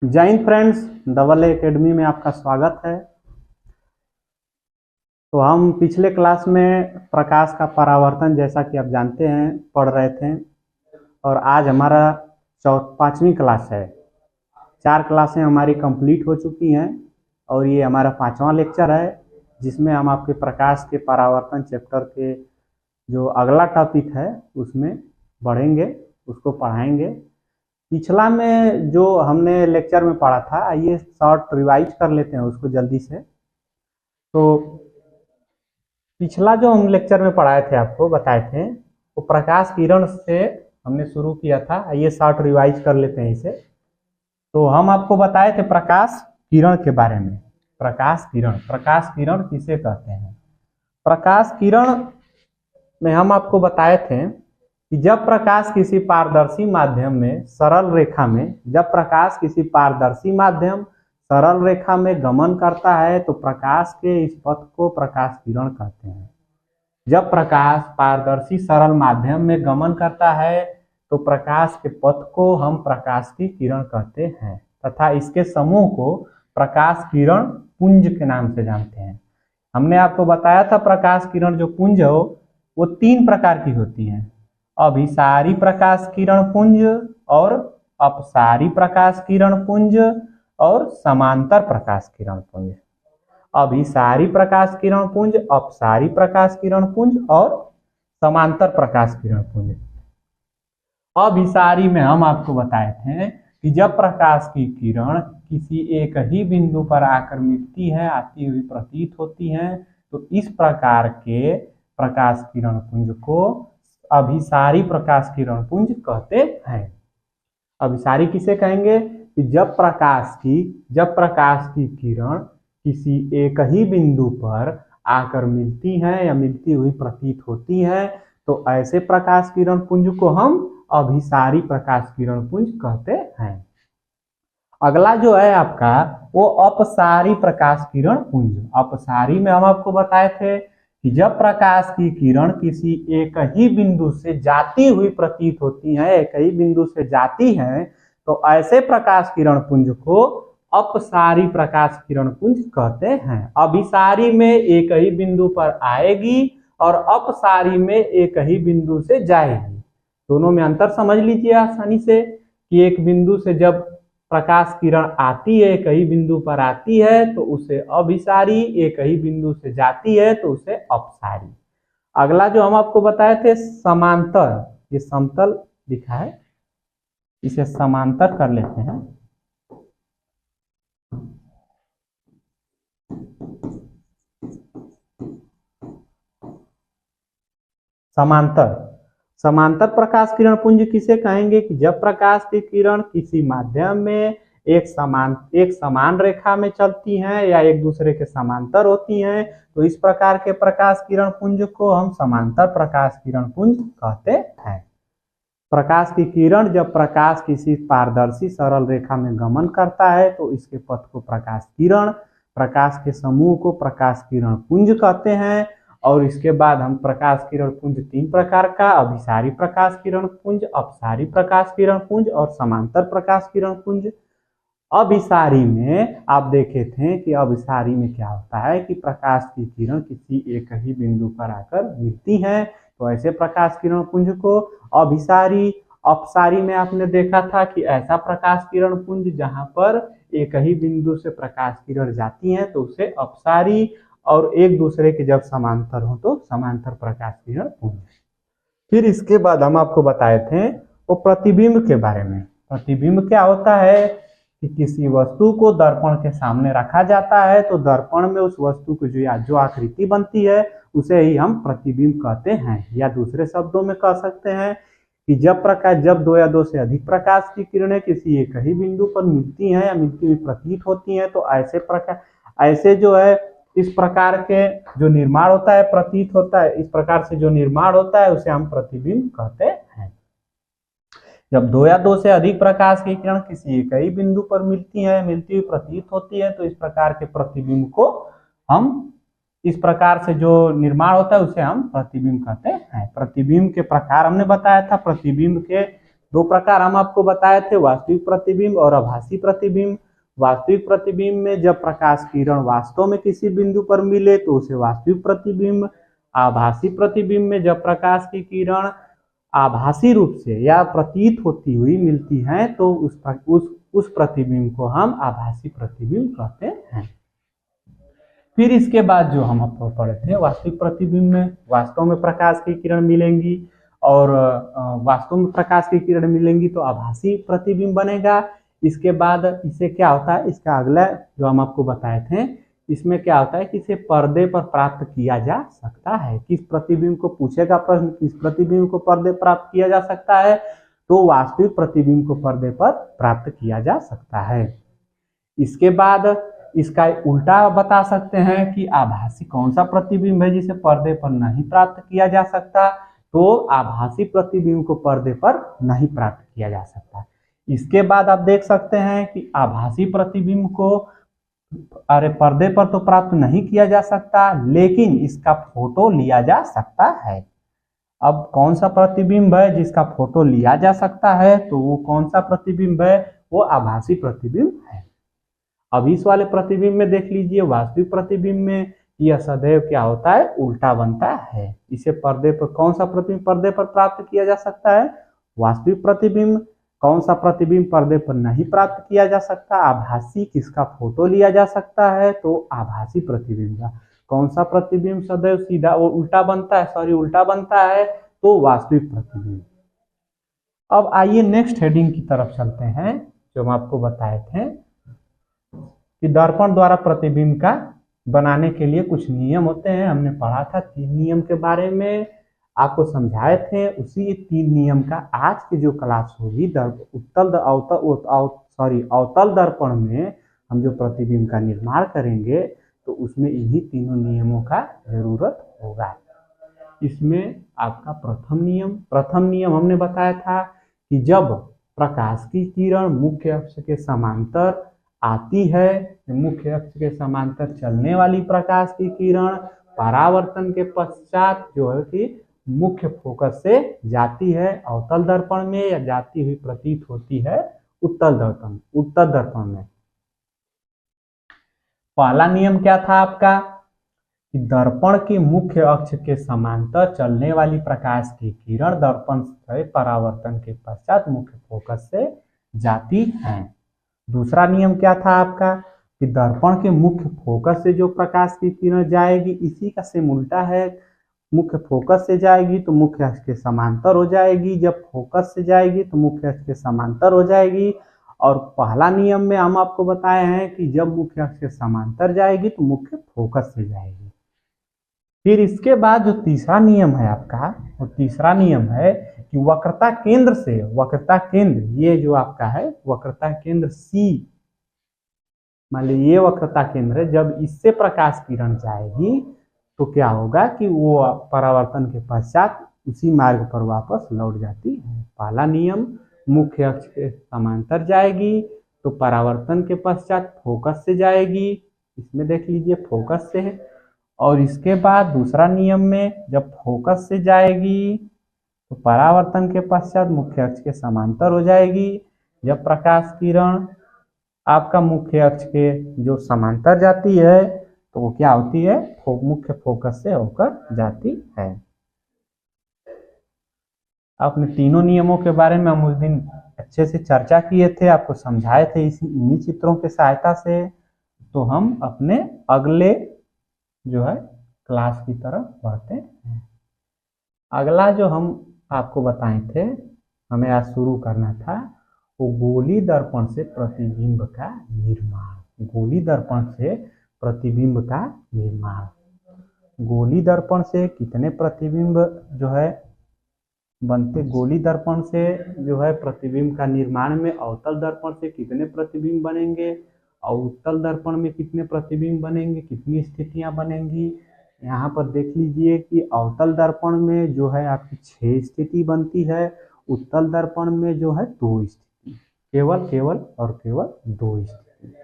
जय Hind friends, double A academy में आपका स्वागत है। तो हम पिछले क्लास में प्रकाश का परावर्तन जैसा कि आप जानते हैं पढ़ रहे थे और आज हमारा पांचवी क्लास है। 4 क्लासें हमारी कंप्लीट हो चुकी हैं और ये हमारा 5वां लेक्चर है जिसमें हम आपके प्रकाश के परावर्तन चैप्टर के जो अगला टॉपिक है उसमें बढ़ेंगे, उसको पढ़ाएंगे। पिछला में जो हमने लेक्चर में पढ़ा था, आइए शॉर्ट रिवाइज कर लेते हैं उसको जल्दी से। तो पिछला जो हम लेक्चर में पढ़ाए थे, आपको बताए थे, वो प्रकाश किरण से हमने शुरू किया था। आइए शॉर्ट रिवाइज कर लेते हैं इसे। तो हम आपको बताए थे प्रकाश किरण के बारे में। प्रकाश किरण किसे कहते हैं? प्रकाश किरण में हम आपको बताए थे कि जब प्रकाश किसी पारदर्शी माध्यम में सरल रेखा में गमन करता है तो प्रकाश के इस पथ को प्रकाश किरण कहते हैं। जब प्रकाश पारदर्शी सरल माध्यम में गमन करता है तो प्रकाश के पथ को हम प्रकाश की किरण कहते हैं तथा इसके समूह को प्रकाश किरण पुंज के नाम से जानते हैं। हमने आपको बताया था प्रकाश किरण जो पुंज हो वो 3 प्रकार की होती हैं: अभिसारी प्रकाश किरण पुंज और अपसारी प्रकाश किरण पुंज और समांतर प्रकाश किरण पुंज। अभिसारी प्रकाश किरण पुंज, अपसारी प्रकाश किरण पुंज और समांतर प्रकाश किरण पुंज। अभिसारी में हम आपको बताए थे कि जब प्रकाश की किरण किसी एक ही बिंदु पर आकर मिलती है, आती हुई प्रतीत होती है, तो इस प्रकार के प्रकाश किरण पुंज को अभिसारी प्रकाश किरण पुंज कहते हैं। अभिसारी किसे कहेंगे? कि जब प्रकाश की किरण किसी एक ही बिंदु पर आकर मिलती है या मिलती हुई प्रतीत होती है तो ऐसे प्रकाश किरण पुंज को हम अभिसारी प्रकाश किरण पुंज कहते हैं। अगला जो है आपका वो अपसारी प्रकाश किरण पुंज। अपसारी में हम आपको बताए थे कि जब प्रकाश की किरण किसी एक ही बिंदु से जाती हुई प्रतीत होती है, एक ही बिंदु से जाती है, तो ऐसे प्रकाश किरण पुंज को अपसारी प्रकाश किरण पुंज कहते हैं। अभिसारी में एक ही बिंदु पर आएगी और अपसारी में एक ही बिंदु से जाएगी। दोनों में अंतर समझ लीजिए आसानी से कि एक बिंदु से जब प्रकाश किरण आती है, एक ही बिंदु पर आती है तो उसे अभिसारी, एक ही बिंदु से जाती है तो उसे अपसारी। अगला जो हम आपको बताए थे समांतर, ये समतल लिखा है, इसे समांतर कर लेते हैं। समांतर प्रकाश किरण पुंज किसे कहेंगे? कि जब प्रकाश की किरण किसी माध्यम में एक समान रेखा में चलती हैं या एक दूसरे के समांतर होती हैं तो इस प्रकार के प्रकाश किरण पुंज को हम समांतर प्रकाश किरण पुंज कहते हैं। प्रकाश की किरण जब प्रकाश किसी पारदर्शी सरल रेखा में गमन करता है तो इसके पथ को प्रकाश किरण, प्रकाश के समूह को प्रकाश किरण पुंज कहते हैं। और इसके बाद हम प्रकाश किरण पुंज 3 प्रकार का: अभिसारी प्रकाश किरण पुंज, अपसारी प्रकाश किरण पुंज और समांतर प्रकाश किरण पुंज। अभिसारी में आप देखे थे कि अभिसारी में क्या होता है कि प्रकाश की किरण किसी एक ही बिंदु पर आकर मिलती है तो ऐसे प्रकाश किरण पुंज को अभिसारी। अपसारी में आपने देखा था कि ऐसा प्रकाश किरण पुंज जहां पर एक ही बिंदु से प्रकाश किरण जाती है तो उसे अपसारी, और एक दूसरे के जब समांतर हो तो समांतर प्रकाश किरण पुंज। फिर इसके बाद हम आपको बताए थे वो प्रतिबिंब के बारे में। प्रतिबिंब क्या होता है कि किसी वस्तु को दर्पण के सामने रखा जाता है तो दर्पण में उस वस्तु की जो आकृति बनती है उसे ही हम प्रतिबिंब कहते हैं। या दूसरे शब्दों में कह सकते हैं कि जब 2 या 2 से अधिक प्रकाश की किरणें किसी एक ही बिंदु पर मिलती हैं या मिलती हुई प्रतीत होती हैं तो ऐसे जो है इस प्रकार के जो निर्माण होता है, प्रतीत होता है, इस प्रकार से जो निर्माण होता है उसे हम प्रतिबिंब कहते हैं। जब 2 या 2 से अधिक प्रकाश की किरण किसी एक ही बिंदु पर मिलती है, मिलती हुई प्रतीत होती है तो इस प्रकार के प्रतिबिंब को हम, इस प्रकार से जो निर्माण होता है उसे हम प्रतिबिंब कहते हैं। प्रतिबिंब के प्रकार हमने बताया था। प्रतिबिंब के दो प्रकार हम आपको बताए थे, वास्तविक प्रतिबिंब और आभासी प्रतिबिंब। वास्तविक प्रतिबिंब में जब प्रकाश किरण वास्तव में किसी बिंदु पर मिले तो उसे वास्तविक प्रतिबिंब। आभासी प्रतिबिंब में जब प्रकाश की किरण आभासी रूप से या प्रतीत होती हुई मिलती हैं तो उस प्रतिबिंब को हम आभासी प्रतिबिंब कहते हैं। फिर इसके बाद जो हम आपको पढ़े थे, वास्तविक प्रतिबिंब में वास्तव में प्रकाश की किरण मिलेंगी और वास्तव में प्रकाश की किरण मिलेंगी तो आभासी प्रतिबिंब बनेगा। इसके बाद इसे क्या होता है, इसका अगला जो हम आपको बताए थे, इसमें क्या होता है कि इसे पर्दे पर प्राप्त किया जा सकता है। किस प्रतिबिंब को पूछेगा प्रश्न, किस प्रतिबिंब को पर्दे प्राप्त किया जा सकता है, तो वास्तविक प्रतिबिंब को पर्दे पर प्राप्त किया जा सकता है। इसके बाद इसका उल्टा बता सकते हैं कि आभासी कौन सा प्रतिबिंब है जिसे पर्दे पर नहीं प्राप्त किया जा सकता, तो आभासी प्रतिबिंब को पर्दे पर नहीं प्राप्त किया जा सकता। इसके बाद आप देख सकते हैं कि आभासी प्रतिबिंब को पर्दे पर तो प्राप्त नहीं किया जा सकता, लेकिन इसका फोटो लिया जा सकता है। अब कौन सा प्रतिबिंब है जिसका फोटो लिया जा सकता है, तो वो कौन सा प्रतिबिंब है, वो आभासी प्रतिबिंब है। अब इस वाले प्रतिबिंब में देख लीजिए, वास्तविक प्रतिबिंब में यह सदैव क्या होता है, उल्टा बनता है। इसे पर्दे पर कौन सा प्रतिबिंब पर्दे पर प्राप्त किया जा सकता है, वास्तविक प्रतिबिंब। कौन सा प्रतिबिंब पर्दे पर नहीं प्राप्त किया जा सकता, आभासी। किसका फोटो लिया जा सकता है, तो आभासी प्रतिबिंब का। कौन सा प्रतिबिंब सदैव सीधा और उल्टा बनता है, उल्टा बनता है, तो वास्तविक प्रतिबिंब। अब आइए नेक्स्ट हेडिंग की तरफ चलते हैं, जो हम आपको बताए थे कि दर्पण द्वारा प्रतिबिंब का बनाने के लिए कुछ नियम होते हैं। हमने पढ़ा था 3 नियम के बारे में, आपको समझाए थे। उसी 3 नियम का आज की जो क्लास होगी अवतल दर्पण में हम जो प्रतिबिंब का निर्माण करेंगे तो उसमें इन्हीं तीनों नियमों का जरूरत होगा। इसमें आपका प्रथम नियम हमने बताया था कि जब प्रकाश की किरण मुख्य अक्ष के समांतर आती है, मुख्य अक्ष के समांतर चलने वाली प्रकाश की किरण परावर्तन के पश्चात जो है कि मुख्य फोकस से जाती है अवतल दर्पण में, या जाती हुई प्रतीत होती है उत्तल दर्पण में। पहला नियम क्या था आपका कि दर्पण के मुख्य अक्ष के समांतर चलने वाली प्रकाश की किरण दर्पण से परावर्तन के पश्चात मुख्य फोकस से जाती है। दूसरा नियम क्या था आपका कि दर्पण के मुख्य फोकस से जो प्रकाश की किरण जाएगी, इसी का सेम उल्टा है। मुख्य फोकस से जाएगी तो मुख्य अक्ष के समांतर हो जाएगी, जब फोकस से जाएगी तो मुख्य अक्ष के समांतर हो जाएगी। और पहला नियम में हम आपको बताए हैं कि जब मुख्य अक्ष के समांतर जाएगी तो मुख्य फोकस से जाएगी। फिर इसके बाद जो तीसरा नियम है आपका, वो तीसरा नियम है कि वक्रता केंद्र ये जो आपका है वक्रता केंद्र C, मान लीजिए ये वक्रता केंद्र है, जब इससे प्रकाश किरण जाएगी तो क्या होगा कि वो परावर्तन के पश्चात उसी मार्ग पर वापस लौट जाती है। पहला नियम मुख्य अक्ष के समांतर जाएगी तो परावर्तन के पश्चात फोकस से जाएगी, इसमें देख लीजिए फोकस से है। और इसके बाद दूसरा नियम में जब फोकस से जाएगी तो परावर्तन के पश्चात मुख्य अक्ष के समांतर हो जाएगी। जब प्रकाश किरण आपका मुख्य अक्ष के जो समांतर जाती है तो वो क्या होती है, मुख्य फोकस से होकर जाती है। आपने तीनों नियमों के बारे में हम उस दिन अच्छे से चर्चा किए थे, आपको समझाए थे इन्हीं चित्रों के सहायता से। तो हम अपने अगले जो है क्लास की तरफ बढ़ते हैं। अगला जो हम आपको बताए थे, हमें आज शुरू करना था, वो गोली दर्पण से प्रतिबिंब का निर्माण। गोली दर्पण से प्रतिबिंब का निर्माण। गोली दर्पण से कितने प्रतिबिंब जो है बनते, गोली दर्पण से जो है प्रतिबिंब का निर्माण में अवतल दर्पण से कितने प्रतिबिंब बनेंगे और उत्तल दर्पण में कितने प्रतिबिंब बनेंगे, कितनी स्थितियां बनेंगी। यहाँ पर देख लीजिए कि अवतल दर्पण में जो है आपकी 6 स्थिति बनती है, उत्तल दर्पण में जो है 2 स्थिति, केवल 2 स्थिति।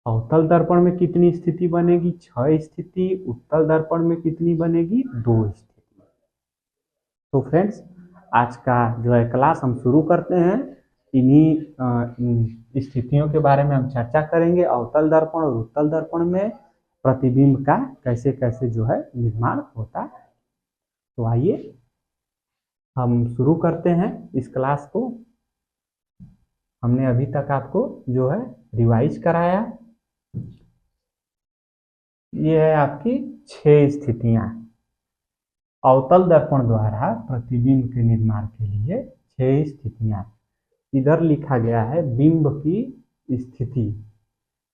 अवतल दर्पण में कितनी स्थिति बनेगी, 6 स्थिति। उत्तल दर्पण में कितनी बनेगी, 2 स्थिति। तो फ्रेंड्स आज का जो है क्लास हम शुरू करते हैं। इन्हीं स्थितियों के बारे में हम चर्चा करेंगे। अवतल दर्पण और उत्तल दर्पण में प्रतिबिंब का कैसे कैसे जो है निर्माण होता है। तो आइए हम शुरू करते हैं इस क्लास को। हमने अभी तक आपको जो है रिवाइज कराया। ये है आपकी 6 स्थितियां अवतल दर्पण द्वारा प्रतिबिंब के निर्माण के लिए। 6 स्थितियां इधर लिखा गया है बिंब की स्थिति,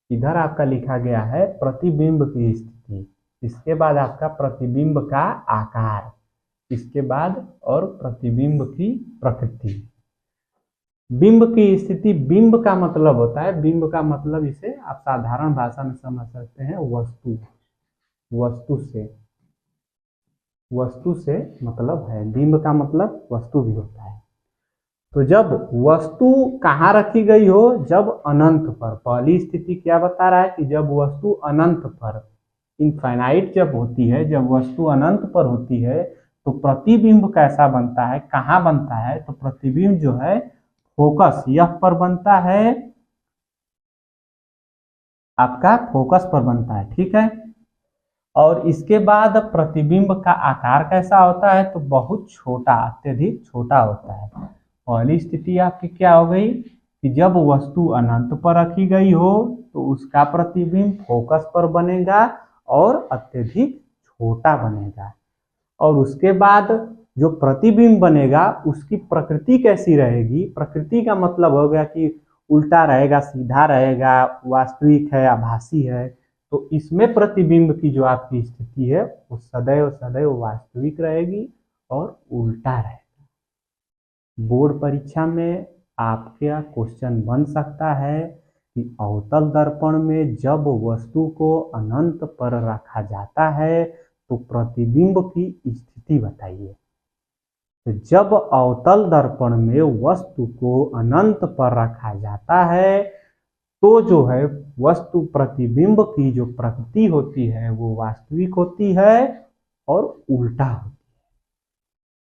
इधर आपका लिखा गया है प्रतिबिंब की स्थिति, इसके बाद आपका प्रतिबिंब का आकार, इसके बाद और प्रतिबिंब की प्रकृति। बिंब की स्थिति, बिंब का मतलब होता है, बिंब का मतलब इसे आप साधारण भाषा में समझ सकते हैं वस्तु, वस्तु से मतलब है। बिंब का मतलब वस्तु भी होता है। तो जब वस्तु कहाँ रखी गई हो, जब अनंत पर। पहली स्थिति क्या बता रहा है कि जब वस्तु अनंत पर, इनफाइनाइट जब होती है, जब वस्तु अनंत पर होती है तो प्रतिबिंब कैसा बनता है, कहाँ बनता है, तो प्रतिबिंब जो है फोकस यह पर बनता है, आपका फोकस पर बनता है, ठीक है। और इसके बाद प्रतिबिंब का आकार कैसा होता है, तो बहुत छोटा, अत्यधिक छोटा होता है। पहली स्थिति आपकी क्या हो गई कि जब वस्तु अनंत पर रखी गई हो तो उसका प्रतिबिंब फोकस पर बनेगा और अत्यधिक छोटा बनेगा। और उसके बाद जो प्रतिबिंब बनेगा उसकी प्रकृति कैसी रहेगी, प्रकृति का मतलब हो गया कि उल्टा रहेगा, सीधा रहेगा, वास्तविक है, आभासी है। तो इसमें प्रतिबिंब की जो आपकी स्थिति है वो सदैव सदैव वास्तविक रहेगी और उल्टा रहेगा। बोर्ड परीक्षा में आपका क्वेश्चन बन सकता है कि अवतल दर्पण में जब वस्तु को अनंत पर रखा जाता है तो प्रतिबिंब की स्थिति बताइए। तो जब अवतल दर्पण में वस्तु को अनंत पर रखा जाता है तो जो है वस्तु प्रतिबिंब की जो प्रकृति होती है वो वास्तविक होती है और उल्टा होती है।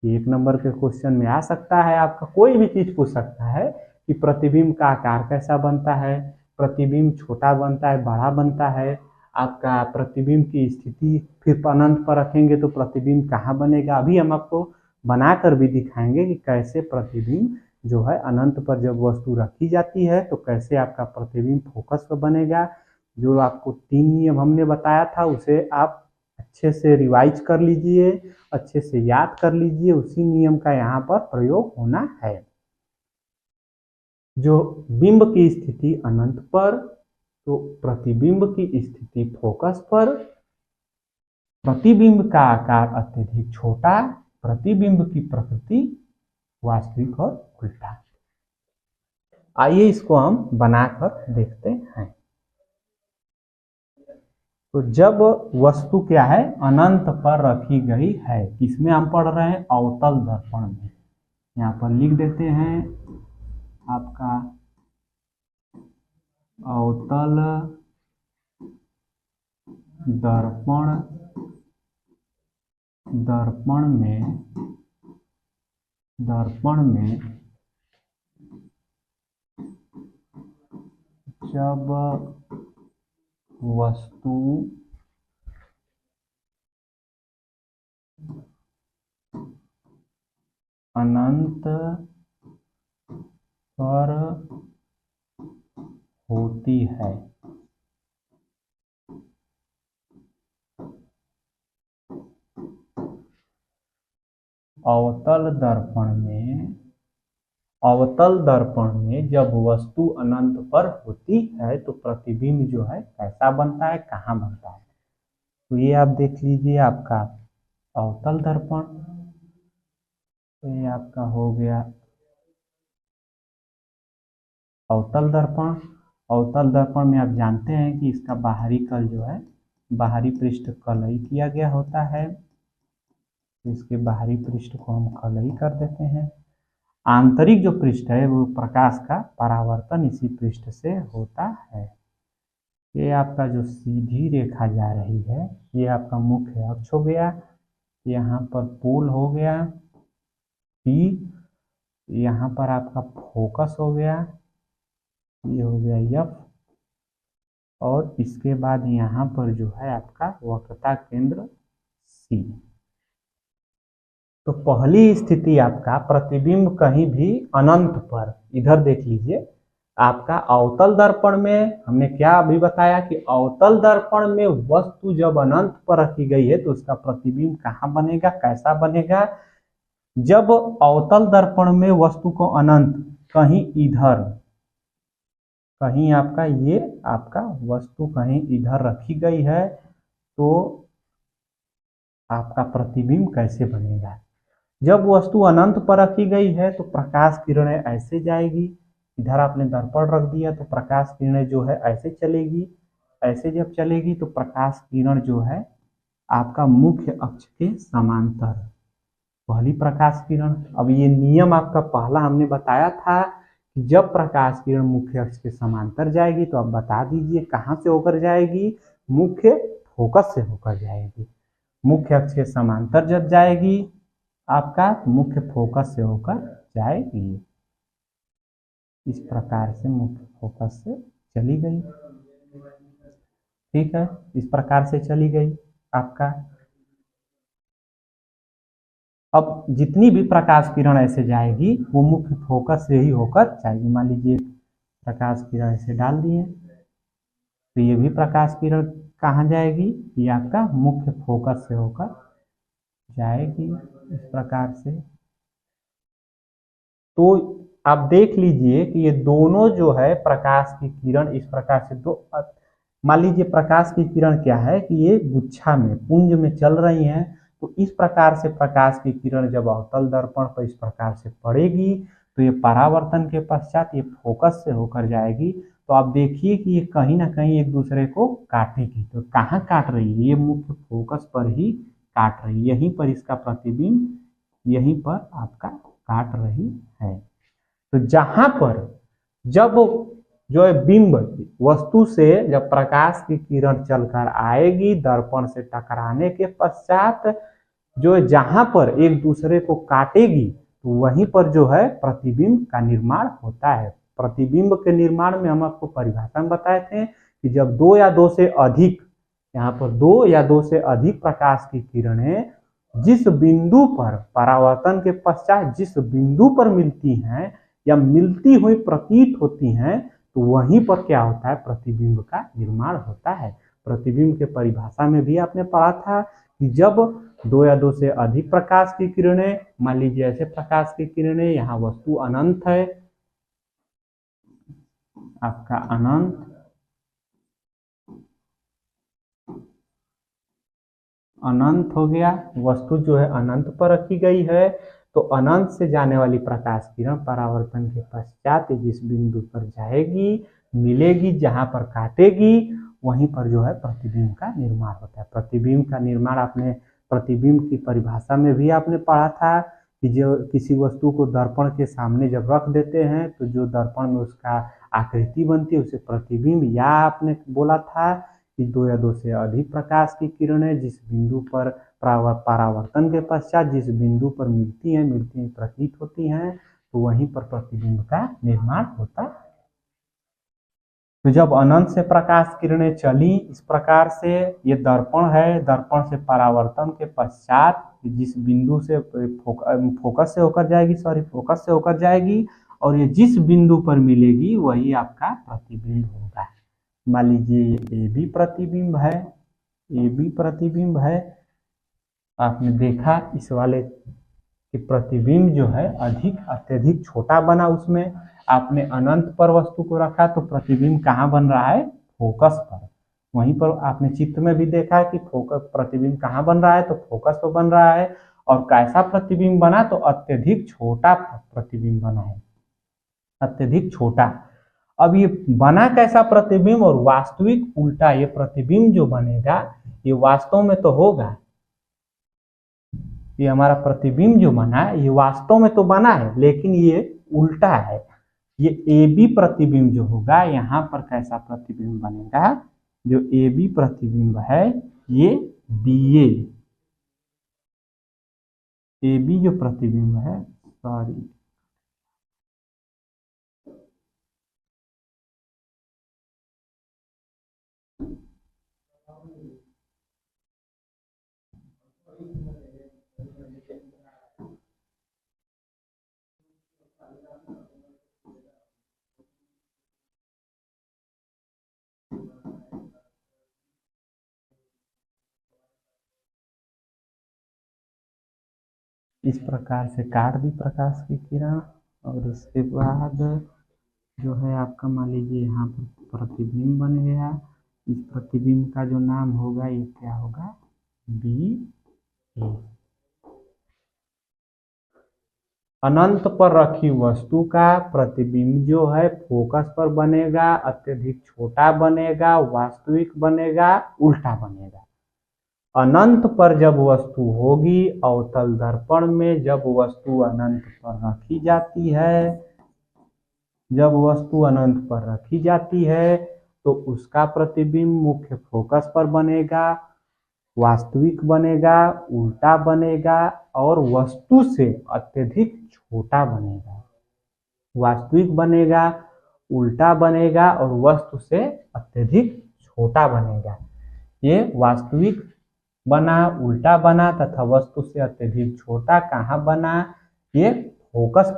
1 नंबर के क्वेश्चन में आ सकता है, आपका कोई भी चीज पूछ सकता है कि प्रतिबिंब का आकार कैसा बनता है, प्रतिबिंब छोटा बनता है, बड़ा बनता है, आपका प्रतिबिंब की स्थिति फिर अनंत पर रखेंगे तो प्रतिबिंब कहाँ बनेगा। अभी हम आपको बनाकर भी दिखाएंगे कि कैसे प्रतिबिंब जो है अनंत पर जब वस्तु रखी जाती है तो कैसे आपका प्रतिबिंब फोकस पर बनेगा। जो आपको 3 नियम हमने बताया था उसे आप अच्छे से रिवाइज कर लीजिए, अच्छे से याद कर लीजिए, उसी नियम का यहाँ पर प्रयोग होना है। जो बिंब की स्थिति अनंत पर, तो प्रतिबिंब की स्थिति फोकस पर, प्रतिबिंब का आकार अत्यधिक छोटा, प्रतिबिंब की प्रकृति वास्तविक और उल्टा। आइए इसको हम बनाकर देखते हैं। तो जब वस्तु क्या है अनंत पर रखी गई है, किसमें हम पढ़ रहे हैं, अवतल दर्पण में। यहाँ पर लिख देते हैं आपका अवतल दर्पण, दर्पण में जब वस्तु अनंत पर होती है अवतल दर्पण में जब वस्तु अनंत पर होती है तो प्रतिबिंब जो है कैसा बनता है, कहाँ बनता है। तो ये आप देख लीजिए आपका अवतल दर्पण, तो ये आपका हो गया अवतल दर्पण। अवतल दर्पण में आप जानते हैं कि इसका बाहरी कल जो है, बाहरी पृष्ठ कलई किया गया होता है। इसके बाहरी पृष्ठ को हम कलई कर देते हैं। आंतरिक जो पृष्ठ है वो प्रकाश का परावर्तन इसी पृष्ठ से होता है। ये आपका जो सीधी रेखा जा रही है ये आपका मुख्य अक्ष हो गया, यहाँ पर पोल हो गया, पी, यहाँ पर आपका फोकस हो गया, ये हो गया एफ, और इसके बाद यहाँ पर जो है आपका वक्रता केंद्र सी। तो पहली स्थिति आपका प्रतिबिंब कहीं भी अनंत पर, इधर देख लीजिए आपका अवतल दर्पण में हमने क्या अभी बताया कि अवतल दर्पण में वस्तु जब अनंत पर रखी गई है तो उसका प्रतिबिंब कहाँ बनेगा, कैसा बनेगा। जब अवतल दर्पण में वस्तु को अनंत कहीं इधर, कहीं आपका ये आपका वस्तु कहीं इधर रखी गई है तो आपका प्रतिबिंब कैसे बनेगा। जब वस्तु अनंत पर रखी गई है तो प्रकाश किरणें ऐसे जाएगी, इधर आपने दर्पण रख दिया तो प्रकाश किरणें जो है ऐसे चलेगी, ऐसे जब चलेगी तो प्रकाश किरण जो है आपका मुख्य अक्ष के समांतर, पहली प्रकाश किरण। अब ये नियम आपका पहला हमने बताया था कि जब प्रकाश किरण मुख्य अक्ष के समांतर जाएगी तो आप बता दीजिए कहाँ से होकर जाएगी, मुख्य फोकस से होकर जाएगी। मुख्य अक्ष के समांतर जब जाएगी आपका मुख्य फोकस से होकर जाएगी, इस प्रकार से मुख्य फोकस से चली गई। ठीक है, इस प्रकार से चली गई आपका। अब जितनी भी प्रकाश किरण ऐसे जाएगी वो मुख्य फोकस से ही होकर जाएगी। मान लीजिए प्रकाश किरण ऐसे डाल दिए तो ये भी प्रकाश किरण कहाँ जाएगी, ये आपका मुख्य फोकस से होकर जाएगी इस प्रकार से। तो आप देख लीजिए कि ये दोनों जो है प्रकाश की किरण इस प्रकार से दो, मान लीजिए प्रकाश की किरण क्या है कि ये गुच्छा में पुंज में चल रही हैं, तो इस प्रकार से प्रकाश की किरण जब अवतल दर्पण पर इस प्रकार से पड़ेगी तो ये परावर्तन के पश्चात ये फोकस से होकर जाएगी। तो आप देखिए कि ये कहीं ना कहीं एक दूसरे को काटेगी। तो कहाँ काट रही है, ये मुख्य फोकस पर ही काट रही है, यहीं पर इसका प्रतिबिंब यहीं पर आपका काट रही है। तो जहां पर जब जो है बिंब वस्तु से जब प्रकाश की किरण चलकर आएगी दर्पण से टकराने के पश्चात जो जहां पर एक दूसरे को काटेगी तो वहीं पर जो है प्रतिबिंब का निर्माण होता है। प्रतिबिंब के निर्माण में हम आपको परिभाषा में बताए थे कि जब दो या दो से अधिक, यहाँ पर दो या दो से अधिक प्रकाश की किरणें जिस बिंदु पर परावर्तन के पश्चात जिस बिंदु पर मिलती हैं या मिलती हुई प्रतीत होती हैं तो वहीं पर क्या होता है, प्रतिबिंब का निर्माण होता है। प्रतिबिंब के परिभाषा में भी आपने पढ़ा था कि जब दो या दो से अधिक प्रकाश की किरणें, मान लीजिए ऐसे प्रकाश की किरणें, यहाँ वस्तु अनंत है, आपका अनंत अनंत हो गया, वस्तु जो है अनंत पर रखी गई है तो अनंत से जाने वाली प्रकाश किरण परावर्तन के पश्चात जिस बिंदु पर जाएगी मिलेगी, जहां पर काटेगी वहीं पर जो है प्रतिबिंब का निर्माण होता है। प्रतिबिंब का निर्माण आपने प्रतिबिंब की परिभाषा में भी आपने पढ़ा था कि जो किसी वस्तु को दर्पण के सामने जब रख देते हैं तो जो दर्पण में उसका आकृति बनती है उसे प्रतिबिंब, या आपने बोला था कि दो या दो से अधिक प्रकाश की किरणें जिस बिंदु पर परावर्तन के पश्चात जिस बिंदु पर मिलती हैं प्रतीत होती हैं तो वहीं पर प्रतिबिंब का निर्माण होता है। तो जब अनंत से प्रकाश किरणें चली इस प्रकार से, ये दर्पण है, दर्पण से परावर्तन के पश्चात जिस बिंदु से फोकस से होकर जाएगी और ये जिस बिंदु पर मिलेगी वही आपका प्रतिबिंब होगा। मान लीजिए ये ए बी प्रतिबिंब है, आपने देखा इस वाले कि प्रतिबिंब जो है अत्यधिक छोटा बना, उसमें आपने अनंत पर वस्तु को रखा तो प्रतिबिंब कहाँ बन रहा है, फोकस पर। वहीं पर आपने चित्र में भी देखा कि फोकस प्रतिबिंब कहाँ बन रहा है, तो फोकस पर बन रहा है। और कैसा प्रतिबिंब बना, तो अत्यधिक छोटा प्रतिबिंब बना है, अत्यधिक छोटा। अब ये बना कैसा प्रतिबिंब और वास्तविक उल्टा, ये प्रतिबिंब जो बनेगा ये वास्तव में तो होगा, ये हमारा प्रतिबिंब जो बना है ये वास्तव में तो बना है लेकिन ये उल्टा है। ये ए बी प्रतिबिंब जो होगा यहाँ पर कैसा प्रतिबिंब बनेगा, जो ए बी प्रतिबिंब है ये बी ए बी जो प्रतिबिंब है सॉरी, इस प्रकार से काट दी प्रकाश की किरण और इसके बाद जो है आपका मान लीजिए यहाँ पर प्रतिबिंब बन गया। इस प्रतिबिंब का जो नाम होगा ये क्या होगा, बी ए। अनंत पर रखी वस्तु का प्रतिबिंब जो है फोकस पर बनेगा, अत्यधिक छोटा बनेगा, वास्तविक बनेगा, उल्टा बनेगा। अनंत पर जब वस्तु होगी, अवतल दर्पण में जब वस्तु अनंत पर रखी जाती है, जब वस्तु अनंत पर रखी जाती है तो उसका प्रतिबिंब मुख्य फोकस पर बनेगा, वास्तविक बनेगा, उल्टा बनेगा और वस्तु से अत्यधिक छोटा बनेगा। वास्तविक बनेगा, उल्टा बनेगा और वस्तु से अत्यधिक छोटा बनेगा। ये वास्तविक बना, उल्टा बना तथा वस्तु से अत्यधिक छोटा कहाँ बना, ये फोकस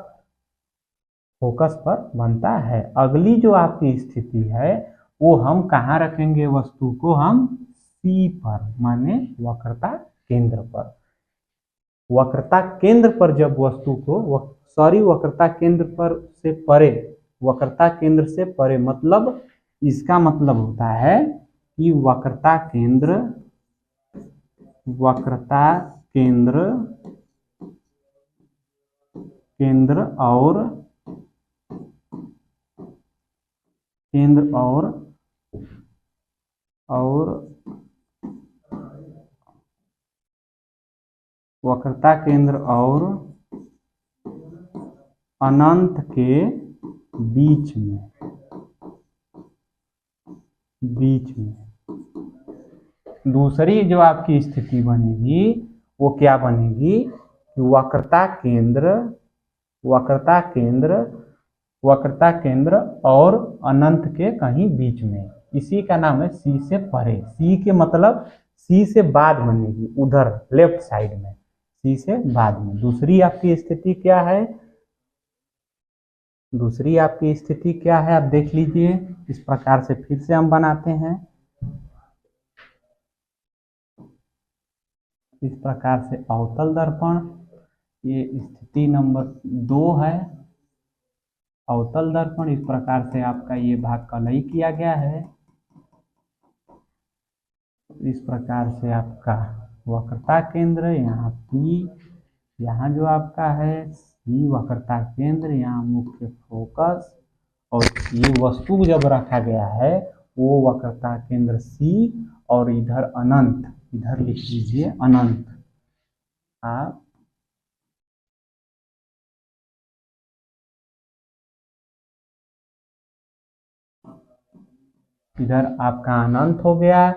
पर बनता है। अगली जो आपकी स्थिति है वो हम कहाँ रखेंगे, वस्तु को हम सी पर, माने वक्रता केंद्र पर। वक्रता केंद्र पर जब वस्तु को वक्रता केंद्र पर से परे, वक्रता केंद्र से परे मतलब इसका मतलब होता है कि वक्रता केंद्र और वक्रता केंद्र और अनंत के बीच में दूसरी जो आपकी स्थिति बनेगी वो क्या बनेगी, वक्रता केंद्र और अनंत के कहीं बीच में। इसी का नाम है सी से परे। सी के मतलब सी से बाद बनेगी, उधर लेफ्ट साइड में, सी से बाद में। दूसरी आपकी स्थिति क्या है, आप देख लीजिए। इस प्रकार से फिर से हम बनाते हैं। इस प्रकार से अवतल दर्पण, ये स्थिति नंबर 2 है। अवतल दर्पण इस प्रकार से आपका ये भाग कलई किया गया है। इस प्रकार से आपका वक्रता केंद्र यहाँ पी, यहाँ जो आपका है सी वक्रता केंद्र, यहाँ मुख्य फोकस, और ये वस्तु जब रखा गया है वो वक्रता केंद्र सी और इधर अनंत, इधर लिख लीजिए अनंत। आप इधर आपका अनंत हो गया,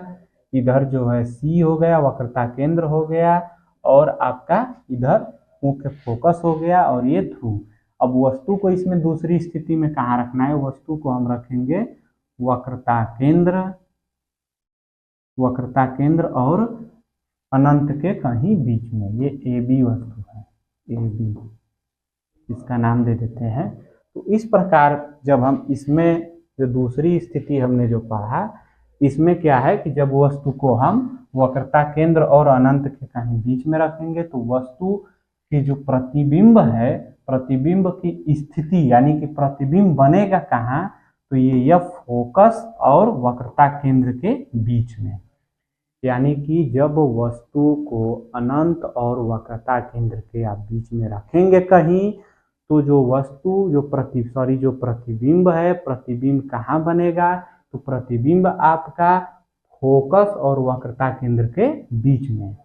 इधर जो है सी हो गया, वक्रता केंद्र हो गया, और आपका इधर मुख्य फोकस हो गया, और ये ध्रुव। अब वस्तु को इसमें दूसरी स्थिति में कहाँ रखना है, वस्तु को हम रखेंगे वक्रता केंद्र और अनंत के कहीं बीच में। ये ए बी वस्तु है, ए बी, इसका नाम दे देते हैं। तो इस प्रकार जब हम इसमें जो दूसरी स्थिति हमने जो पढ़ा, इसमें क्या है कि जब वस्तु को हम वक्रता केंद्र और अनंत के कहीं बीच में रखेंगे तो वस्तु की जो प्रतिबिंब है, प्रतिबिंब की स्थिति यानी कि प्रतिबिंब बनेगा कहाँ, तो ये फोकस और वक्रता केंद्र के बीच में। यानी कि जब वस्तु को अनंत और वक्रता केंद्र के आप बीच में रखेंगे कहीं, तो जो वस्तु जो प्रतिबिंब है, प्रतिबिंब कहाँ बनेगा, तो प्रतिबिंब आपका फोकस और वक्रता केंद्र के बीच में।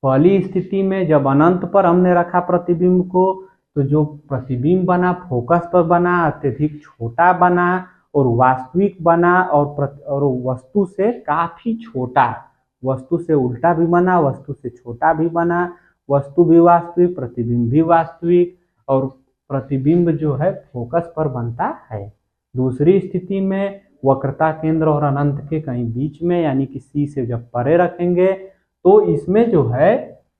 पहली स्थिति में जब अनंत पर हमने रखा प्रतिबिंब को, तो जो प्रतिबिंब बना फोकस पर बना, अत्यधिक छोटा बना और वास्तविक बना, और वस्तु से काफी छोटा, वस्तु से उल्टा भी बना, वस्तु से छोटा भी बना, वस्तु भी वास्तविक, प्रतिबिंब भी वास्तविक, और प्रतिबिंब जो है फोकस पर बनता है। दूसरी स्थिति में वक्रता केंद्र और अनंत के कहीं बीच में यानी कि सी से जब परे रखेंगे तो इसमें जो है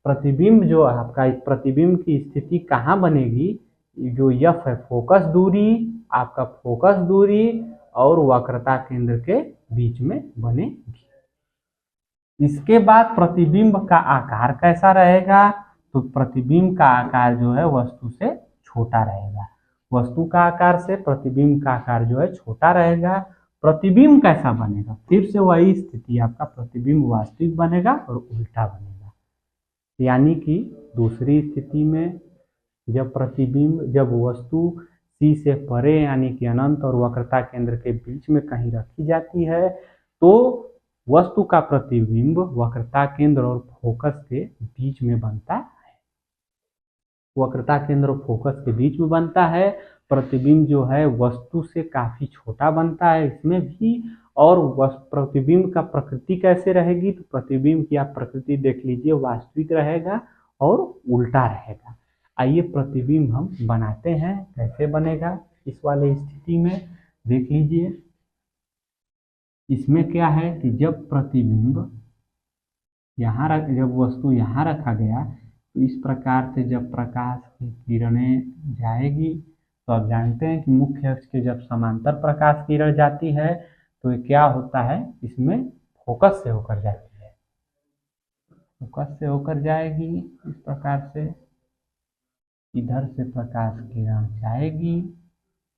प्रतिबिंब जो आपका प्रतिबिंब की स्थिति कहाँ बनेगी, जो यफ है फोकस दूरी, आपका फोकस दूरी और वक्रता केंद्र के बीच में बनेगी। इसके बाद प्रतिबिंब का आकार कैसा रहेगा, तो प्रतिबिंब का आकार जो है वस्तु से छोटा रहेगा। वस्तु का आकार से प्रतिबिंब का आकार जो है छोटा रहेगा। प्रतिबिंब कैसा बनेगा, फिर से वही स्थिति, आपका प्रतिबिंब वास्तविक बनेगा और उल्टा बनेगा। यानी कि दूसरी स्थिति में जब वस्तु सी से परे यानी कि अनंत और वक्रता केंद्र के बीच में कहीं रखी जाती है तो वस्तु का प्रतिबिंब वक्रता केंद्र और फोकस के बीच में बनता है। वक्रता केंद्र और फोकस के बीच में बनता है। प्रतिबिंब जो है वस्तु से काफी छोटा बनता है इसमें भी। और प्रतिबिंब का प्रकृति कैसे रहेगी, तो प्रतिबिंब की आप प्रकृति देख लीजिए, वास्तविक रहेगा और उल्टा रहेगा। आइए प्रतिबिंब हम बनाते हैं, कैसे बनेगा इस वाले स्थिति में देख लीजिए। इसमें क्या है कि जब प्रतिबिंब जब वस्तु यहाँ रखा गया तो इस प्रकार से जब प्रकाश की किरणें जाएगी तो आप जानते हैं कि मुख्य अक्ष के जब समांतर प्रकाश किरण जाती है तो ये क्या होता है, इसमें फोकस से होकर जाती है। फोकस से होकर जाएगी इस प्रकार से, इधर से प्रकाश किरण जाएगी,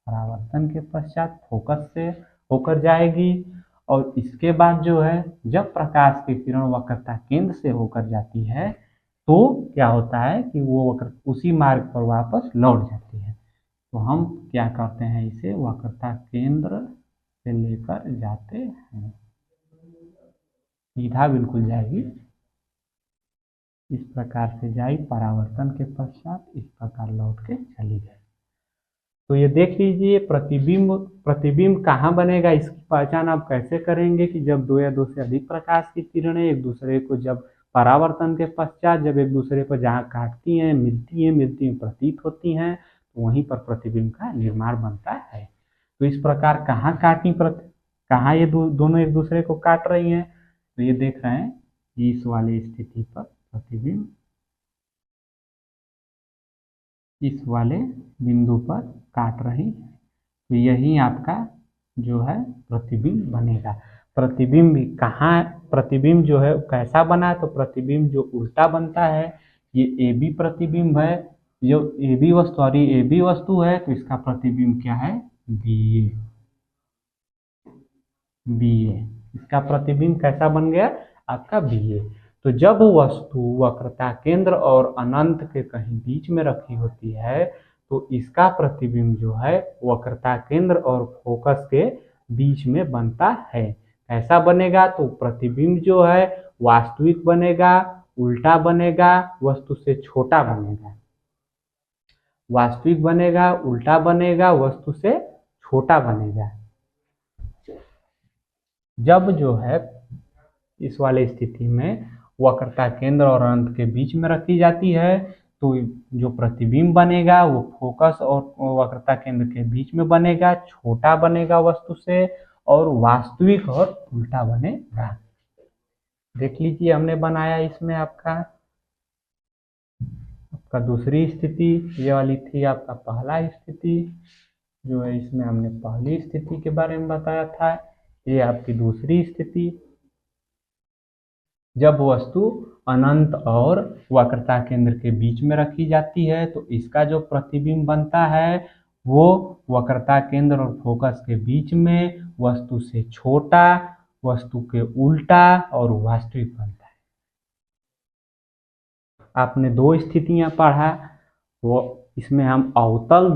परावर्तन के पश्चात फोकस से होकर जाएगी और इसके बाद जो है जब प्रकाश की किरण वक्रता केंद्र से होकर जाती है तो क्या होता है कि वो वक्र उसी मार्ग पर वापस लौट जाती है। तो हम क्या करते हैं, इसे वक्रता केंद्र से लेकर जाते हैं, सीधा बिल्कुल जाएगी, इस प्रकार से जाएगी, परावर्तन के पश्चात इस प्रकार लौट के चली जाएगी। तो ये देख लीजिए प्रतिबिंब कहाँ बनेगा, इसकी पहचान आप कैसे करेंगे कि जब दो या दो से अधिक प्रकाश की किरणें एक दूसरे को जब परावर्तन के पश्चात जब एक दूसरे को जहाँ काटती हैं मिलती हैं प्रतीत होती हैं तो वहीं पर प्रतिबिंब का निर्माण बनता है। तो इस प्रकार कहाँ ये दोनों एक दूसरे को काट रही हैं, तो ये देख रहे हैं इस वाली स्थिति पर प्रतिबिंब इस वाले बिंदु पर काट रही है, तो यही आपका जो है प्रतिबिंब बनेगा। प्रतिबिंब जो है कैसा बना है, तो प्रतिबिंब जो उल्टा बनता है ये ए बी प्रतिबिंब है, जो ए बी वस्तु है तो इसका प्रतिबिंब क्या है, बी ए। इसका प्रतिबिंब कैसा बन गया, आपका बी ए। तो जब वस्तु वक्रता केंद्र और अनंत के कहीं बीच में रखी होती है तो इसका प्रतिबिंब जो है वक्रता केंद्र और फोकस के बीच में बनता है। ऐसा बनेगा तो प्रतिबिंब जो है वास्तविक बनेगा, उल्टा बनेगा, वस्तु से छोटा बनेगा। वास्तविक बनेगा, उल्टा बनेगा, वस्तु से छोटा बनेगा। जब जो है इस वाले स्थिति में वक्रता केंद्र और अनंत के बीच में रखी जाती है तो जो प्रतिबिंब बनेगा वो फोकस और वक्रता केंद्र के बीच में बनेगा, छोटा बनेगा वस्तु से और वास्तविक और उल्टा बनेगा। देख लीजिए हमने बनाया इसमें आपका दूसरी स्थिति, ये वाली थी आपका पहला स्थिति जो है, इसमें हमने पहली स्थिति के बारे में बताया था। ये आपकी दूसरी स्थिति, जब वस्तु अनंत और वक्रता केंद्र के बीच में रखी जाती है तो इसका जो प्रतिबिंब बनता है वो वक्रता केंद्र और फोकस के बीच में, वस्तु से छोटा, वस्तु के उल्टा और वास्तविक बनता है। आपने दो स्थितियां पढ़ा, वो इसमें हम अवतल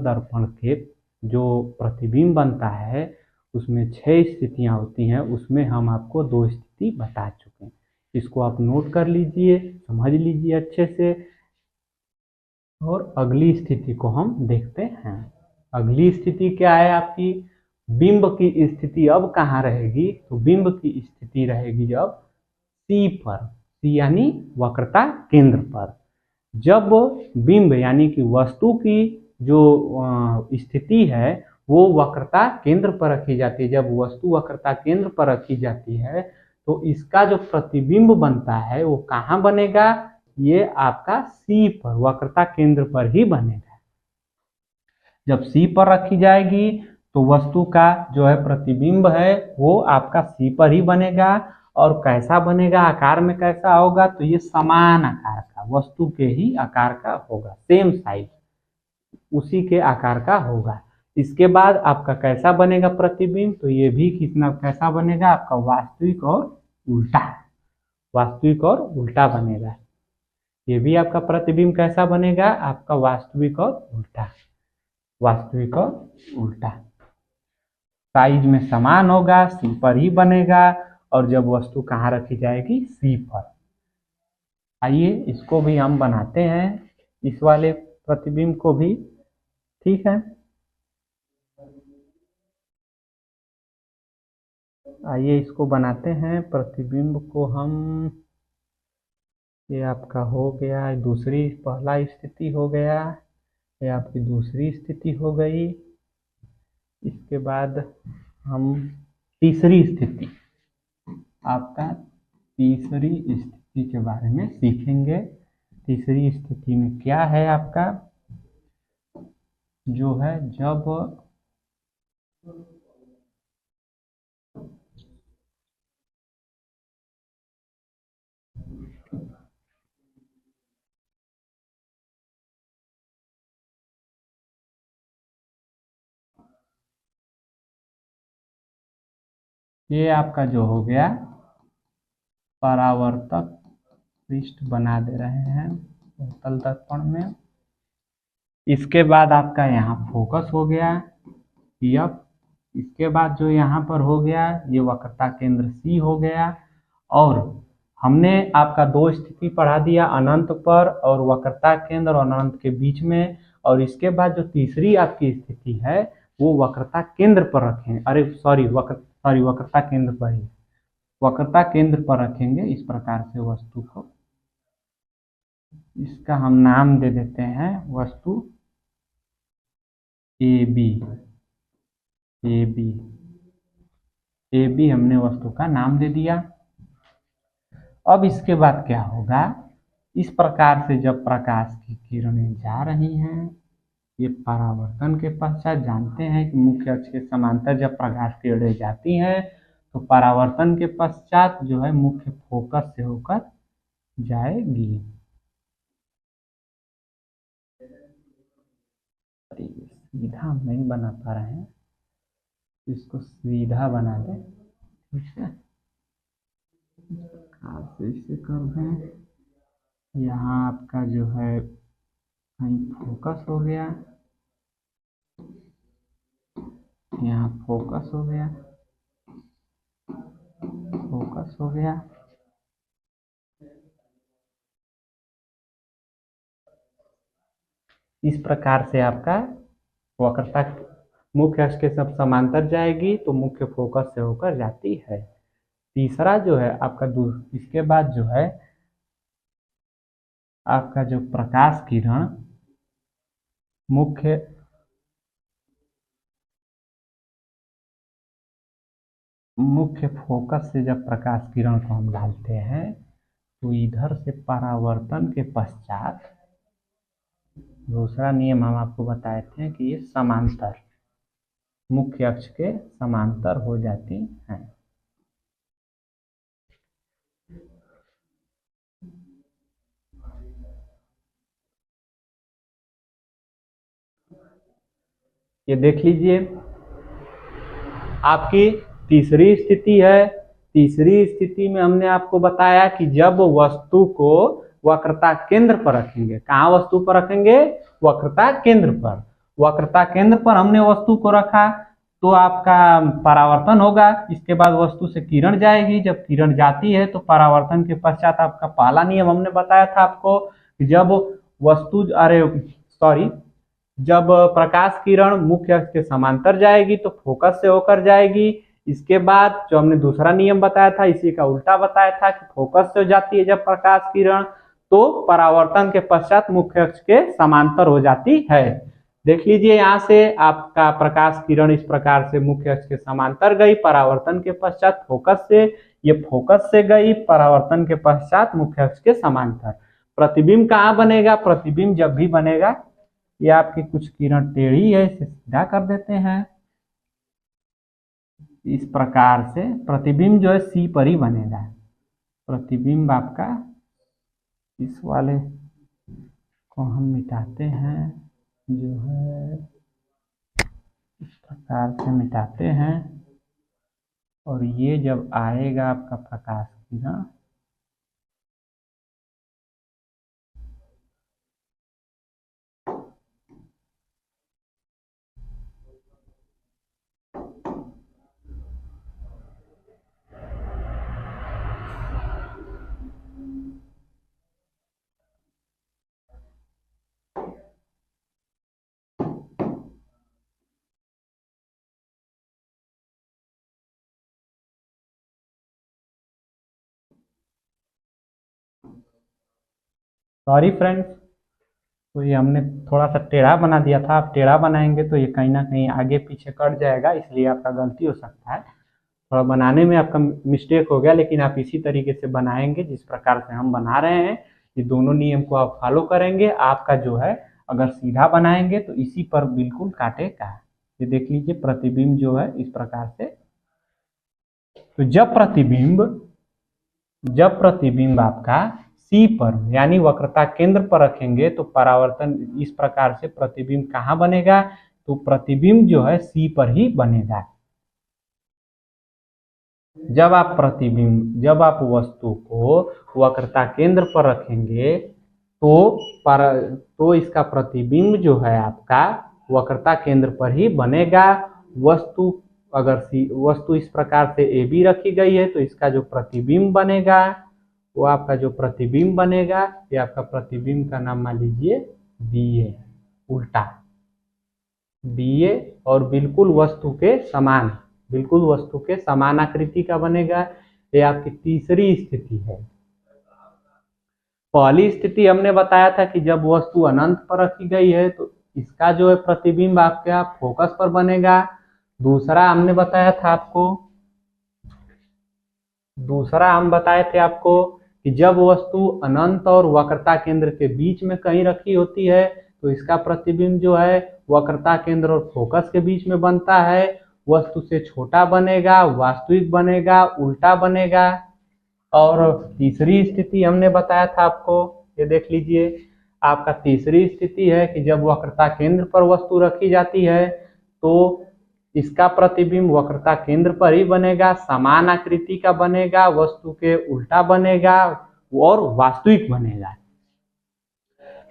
दर्पण के जो प्रतिबिंब बनता है उसमें 6 स्थितियां होती हैं, उसमें हम आपको 2 स्थिति बता चुके हैं। इसको आप नोट कर लीजिए, समझ लीजिए अच्छे से। और अगली स्थिति को हम देखते हैं। अगली स्थिति क्या है आपकी, बिंब की स्थिति अब कहाँ रहेगी, तो बिंब की स्थिति रहेगी जब सी पर। सी यानी वक्रता केंद्र पर। जब बिंब यानी कि वस्तु की जो स्थिति है वो वक्रता केंद्र पर रखी जाती है, जब वस्तु वक्रता केंद्र पर रखी जाती है तो इसका जो प्रतिबिंब बनता है वो कहाँ बनेगा, ये आपका सी पर, वक्रता केंद्र पर ही बनेगा। जब सी पर रखी जाएगी तो वस्तु का जो है प्रतिबिंब है वो आपका सी पर ही बनेगा। और कैसा बनेगा, आकार में कैसा होगा, तो ये समान आकार का, वस्तु के ही आकार का होगा, सेम साइज, उसी के आकार का होगा। इसके बाद आपका कैसा बनेगा प्रतिबिंब, तो ये भी कितना कैसा बनेगा, आपका वास्तविक और उल्टा, वास्तविक और उल्टा बनेगा। ये भी आपका प्रतिबिंब कैसा बनेगा, आपका वास्तविक और उल्टा, वास्तविक और उल्टा। साइज में समान होगा, सी पर ही बनेगा। और जब वस्तु कहाँ रखी जाएगी, सी पर। आइए इसको भी हम बनाते हैं, इस वाले प्रतिबिंब को भी, ठीक है। आइए इसको बनाते हैं प्रतिबिंब को हम। ये आपका हो गया दूसरी, पहला स्थिति हो गया, ये आपकी दूसरी स्थिति हो गई। इसके बाद हम तीसरी स्थिति, आपका तीसरी स्थिति के बारे में सीखेंगे। तीसरी स्थिति में क्या है आपका, जो है जब ये आपका जो हो गया परावर्तक पृष्ठ बना दे रहे हैं उत्तल दर्पण में। इसके बाद आपका यहाँ फोकस हो गया एफ। इसके बाद जो यहाँ पर हो गया ये वक्रता केंद्र सी हो गया। और हमने आपका दो स्थिति पढ़ा दिया, अनंत पर और वक्रता केंद्र और अनंत के बीच में। और इसके बाद जो तीसरी आपकी स्थिति है वो वक्रता केंद्र पर रखें, अरे सॉरी वक्रता केंद्र पर ही, वक्रता केंद्र पर रखेंगे इस प्रकार से वस्तु को। इसका हम नाम दे देते हैं वस्तु A B, A B, A B हमने वस्तु का नाम दे दिया। अब इसके बाद क्या होगा, इस प्रकार से जब प्रकाश की किरणें जा रही हैं, ये परावर्तन के पश्चात जानते हैं कि मुख्य अक्ष के समांतर जब प्रकाश की किरणें जाती हैं तो परावर्तन के पश्चात जो है मुख्य फोकस से होकर जाएगी। सीधा हम नहीं बना पा रहे हैं, इसको सीधा बना दें, ठीक है। इसे कर दें, यहाँ आपका जो है कहीं फोकस हो गया, यहाँ फोकस हो गया, फोकस हो गया। इस प्रकार से आपका वक्रता मुख्य अक्ष के सब समांतर जाएगी तो मुख्य फोकस से होकर जाती है। तीसरा जो है आपका इसके बाद जो है आपका जो प्रकाश किरण मुख्य फोकस से जब प्रकाश किरण को हम डालते हैं तो इधर से परावर्तन के पश्चात दूसरा नियम हम आपको बताए थे कि ये समांतर, मुख्य अक्ष के समांतर हो जाती हैं। ये देख लीजिए आपकी तीसरी स्थिति है। तीसरी स्थिति में हमने आपको बताया कि जब वस्तु को वक्रता केंद्र पर रखेंगे, कहाँ वस्तु पर रखेंगे, वक्रता केंद्र पर। वक्रता केंद्र पर हमने वस्तु को रखा तो आपका परावर्तन होगा। इसके बाद वस्तु से किरण जाएगी, जब किरण जाती है तो परावर्तन के पश्चात आपका पहला नियम हमने बताया था आपको, जब वस्तु जब प्रकाश किरण मुख्य अक्ष के समांतर जाएगी तो फोकस से होकर जाएगी। इसके बाद जो हमने दूसरा नियम बताया था इसी का उल्टा बताया था कि फोकस से हो जाती है जब प्रकाश किरण तो परावर्तन के पश्चात मुख्य अक्ष के समांतर हो जाती है। देख लीजिए यहाँ से आपका प्रकाश किरण इस प्रकार से मुख्य अक्ष के समांतर गई परावर्तन के पश्चात फोकस से, ये फोकस से गई परावर्तन के पश्चात मुख्य अक्ष के समांतर। प्रतिबिंब कहाँ बनेगा? प्रतिबिंब जब भी बनेगा, ये आपकी कुछ किरण टेढ़ी है, इसे सीधा कर देते हैं। इस प्रकार से प्रतिबिंब जो है सी पर ही बनेगा। प्रतिबिंब आपका इस वाले को हम मिटाते हैं, जो है इस प्रकार से मिटाते हैं, और ये जब आएगा आपका प्रकाश किरण सॉरी फ्रेंड्स, तो ये हमने थोड़ा सा टेढ़ा बना दिया था। आप टेढ़ा बनाएंगे तो ये कहीं ना कहीं आगे पीछे कट जाएगा, इसलिए आपका गलती हो सकता है। थोड़ा बनाने में आपका मिस्टेक हो गया, लेकिन आप इसी तरीके से बनाएंगे जिस प्रकार से हम बना रहे हैं। ये दोनों नियम को आप फॉलो करेंगे, आपका जो है अगर सीधा बनाएंगे तो इसी पर बिल्कुल काटेगा। ये देख लीजिए प्रतिबिंब जो है इस प्रकार से। तो जब प्रतिबिंब आपका सी पर यानी वक्रता केंद्र पर रखेंगे तो परावर्तन इस प्रकार से प्रतिबिंब कहाँ बनेगा? तो प्रतिबिंब जो है सी पर ही बनेगा। जब आप वस्तु को वक्रता केंद्र पर रखेंगे तो इसका प्रतिबिंब जो है आपका वक्रता केंद्र पर ही बनेगा। वस्तु इस प्रकार से ए बी रखी गई है तो इसका जो प्रतिबिंब बनेगा वो आपका जो प्रतिबिंब बनेगा, ये आपका प्रतिबिंब का नाम मान लीजिए बी ए, उल्टा बी ए, और बिल्कुल वस्तु के समान आकृति का बनेगा। ये आपकी तीसरी स्थिति है। पहली स्थिति हमने बताया था कि जब वस्तु अनंत पर रखी गई है तो इसका जो है प्रतिबिंब आपका फोकस पर बनेगा। दूसरा हम बताए थे आपको कि जब वस्तु अनंत और वक्रता केंद्र के बीच में कहीं रखी होती है तो इसका प्रतिबिंब जो है वक्रता केंद्र और फोकस के बीच में बनता है। वस्तु से छोटा बनेगा, वास्तविक बनेगा, उल्टा बनेगा। और तीसरी स्थिति हमने बताया था आपको, ये देख लीजिए आपका तीसरी स्थिति है कि जब वक्रता केंद्र पर वस्तु रखी जाती है तो इसका प्रतिबिंब वक्रता केंद्र पर ही बनेगा, समान आकृति का बनेगा, वस्तु के उल्टा बनेगा और वास्तविक बनेगा।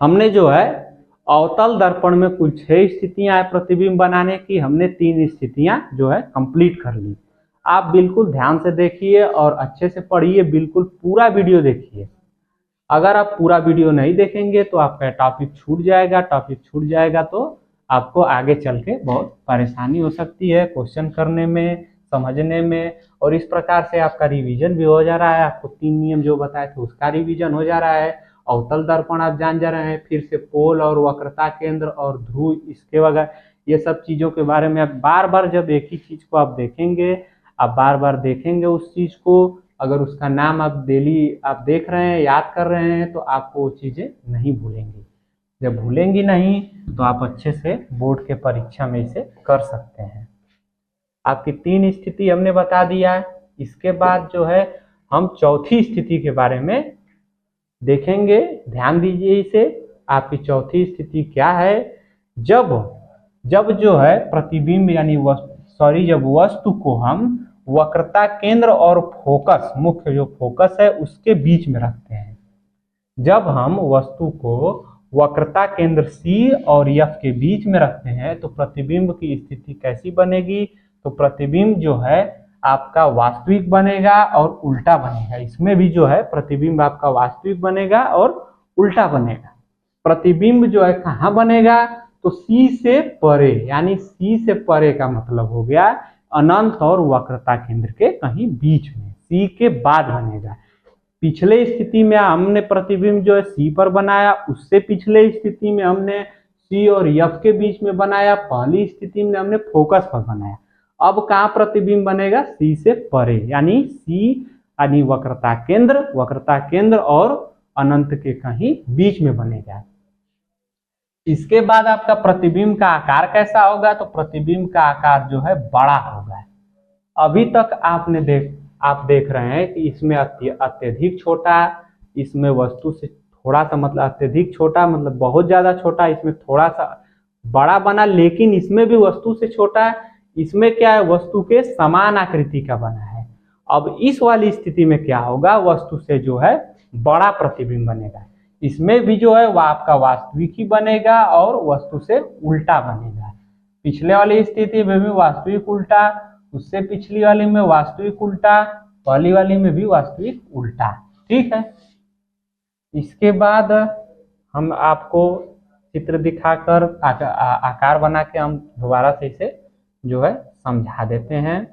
हमने जो है अवतल दर्पण में कुल 6 स्थितियां है प्रतिबिंब बनाने की, हमने 3 स्थितियां जो है कंप्लीट कर ली। आप बिल्कुल ध्यान से देखिए और अच्छे से पढ़िए, बिल्कुल पूरा वीडियो देखिए। अगर आप पूरा वीडियो नहीं देखेंगे तो आपका टॉपिक छूट जाएगा तो आपको आगे चल के बहुत परेशानी हो सकती है क्वेश्चन करने में, समझने में। और इस प्रकार से आपका रिवीजन भी हो जा रहा है, आपको 3 नियम जो बताए थे उसका रिवीजन हो जा रहा है। अवतल दर्पण आप जान जा रहे हैं, फिर से पोल और वक्रता केंद्र और ध्रुव, इसके वगैरह ये सब चीज़ों के बारे में आप बार बार जब एक ही चीज़ को आप देखेंगे, आप बार बार देखेंगे उस चीज़ को, अगर उसका नाम आप डेली आप देख रहे हैं, याद कर रहे हैं, तो आपको वो चीज़ें नहीं भूलेंगी। जब भूलेंगी नहीं तो आप अच्छे से बोर्ड के परीक्षा में इसे कर सकते हैं। आपकी 3 स्थिति हमने बता दिया है। इसके बाद जो है हम चौथी स्थिति के बारे में देखेंगे, ध्यान दीजिए इसे। आपकी चौथी स्थिति क्या है? जब जो है प्रतिबिंब यानी जब वस्तु को हम वक्रता केंद्र और फोकस, मुख्य जो फोकस है उसके बीच में रखते हैं। जब हम वस्तु को वक्रता केंद्र C और F के बीच में रखते हैं तो प्रतिबिंब की स्थिति कैसी बनेगी? तो प्रतिबिंब जो है आपका वास्तविक बनेगा और उल्टा बनेगा। इसमें भी जो है प्रतिबिंब आपका वास्तविक बनेगा और उल्टा बनेगा। प्रतिबिंब जो है कहाँ बनेगा? तो C से परे, यानी C से परे का मतलब हो गया अनंत और वक्रता केंद्र के कहीं बीच में, सी के बाद बनेगा। पिछले स्थिति में हमने प्रतिबिंब जो है सी पर बनाया, उससे पिछले स्थिति में हमने सी और एफ के बीच में बनाया, पहली स्थिति में हमने फोकस पर बनाया। अब कहाँ प्रतिबिंब बनेगा? सी से परे, यानी सी यानी वक्रता केंद्र और अनंत के कहीं बीच में बनेगा। इसके बाद आपका प्रतिबिंब का आकार कैसा होगा? तो प्रतिबिंब का आकार जो है बड़ा होगा। अभी तक आप देख रहे हैं कि इसमें अत्यधिक छोटा, इसमें वस्तु से थोड़ा सा, मतलब अत्यधिक छोटा मतलब बहुत ज्यादा छोटा, इसमें थोड़ा सा बड़ा बना, लेकिन इसमें भी वस्तु से छोटा है। इसमें क्या है? वस्तु के समान आकृति का बना है। अब इस वाली स्थिति में क्या होगा? वस्तु से जो है बड़ा प्रतिबिंब बनेगा। इसमें भी जो है वह आपका वास्तविक ही बनेगा और वस्तु से उल्टा बनेगा। पिछले वाली स्थिति में भी वास्तविक उल्टा, उससे पिछली वाली में वास्तविक उल्टा, पहली वाली में भी वास्तविक उल्टा। ठीक है। इसके बाद हम आपको चित्र दिखाकर आकार बना के हम दोबारा से इसे जो है समझा देते हैं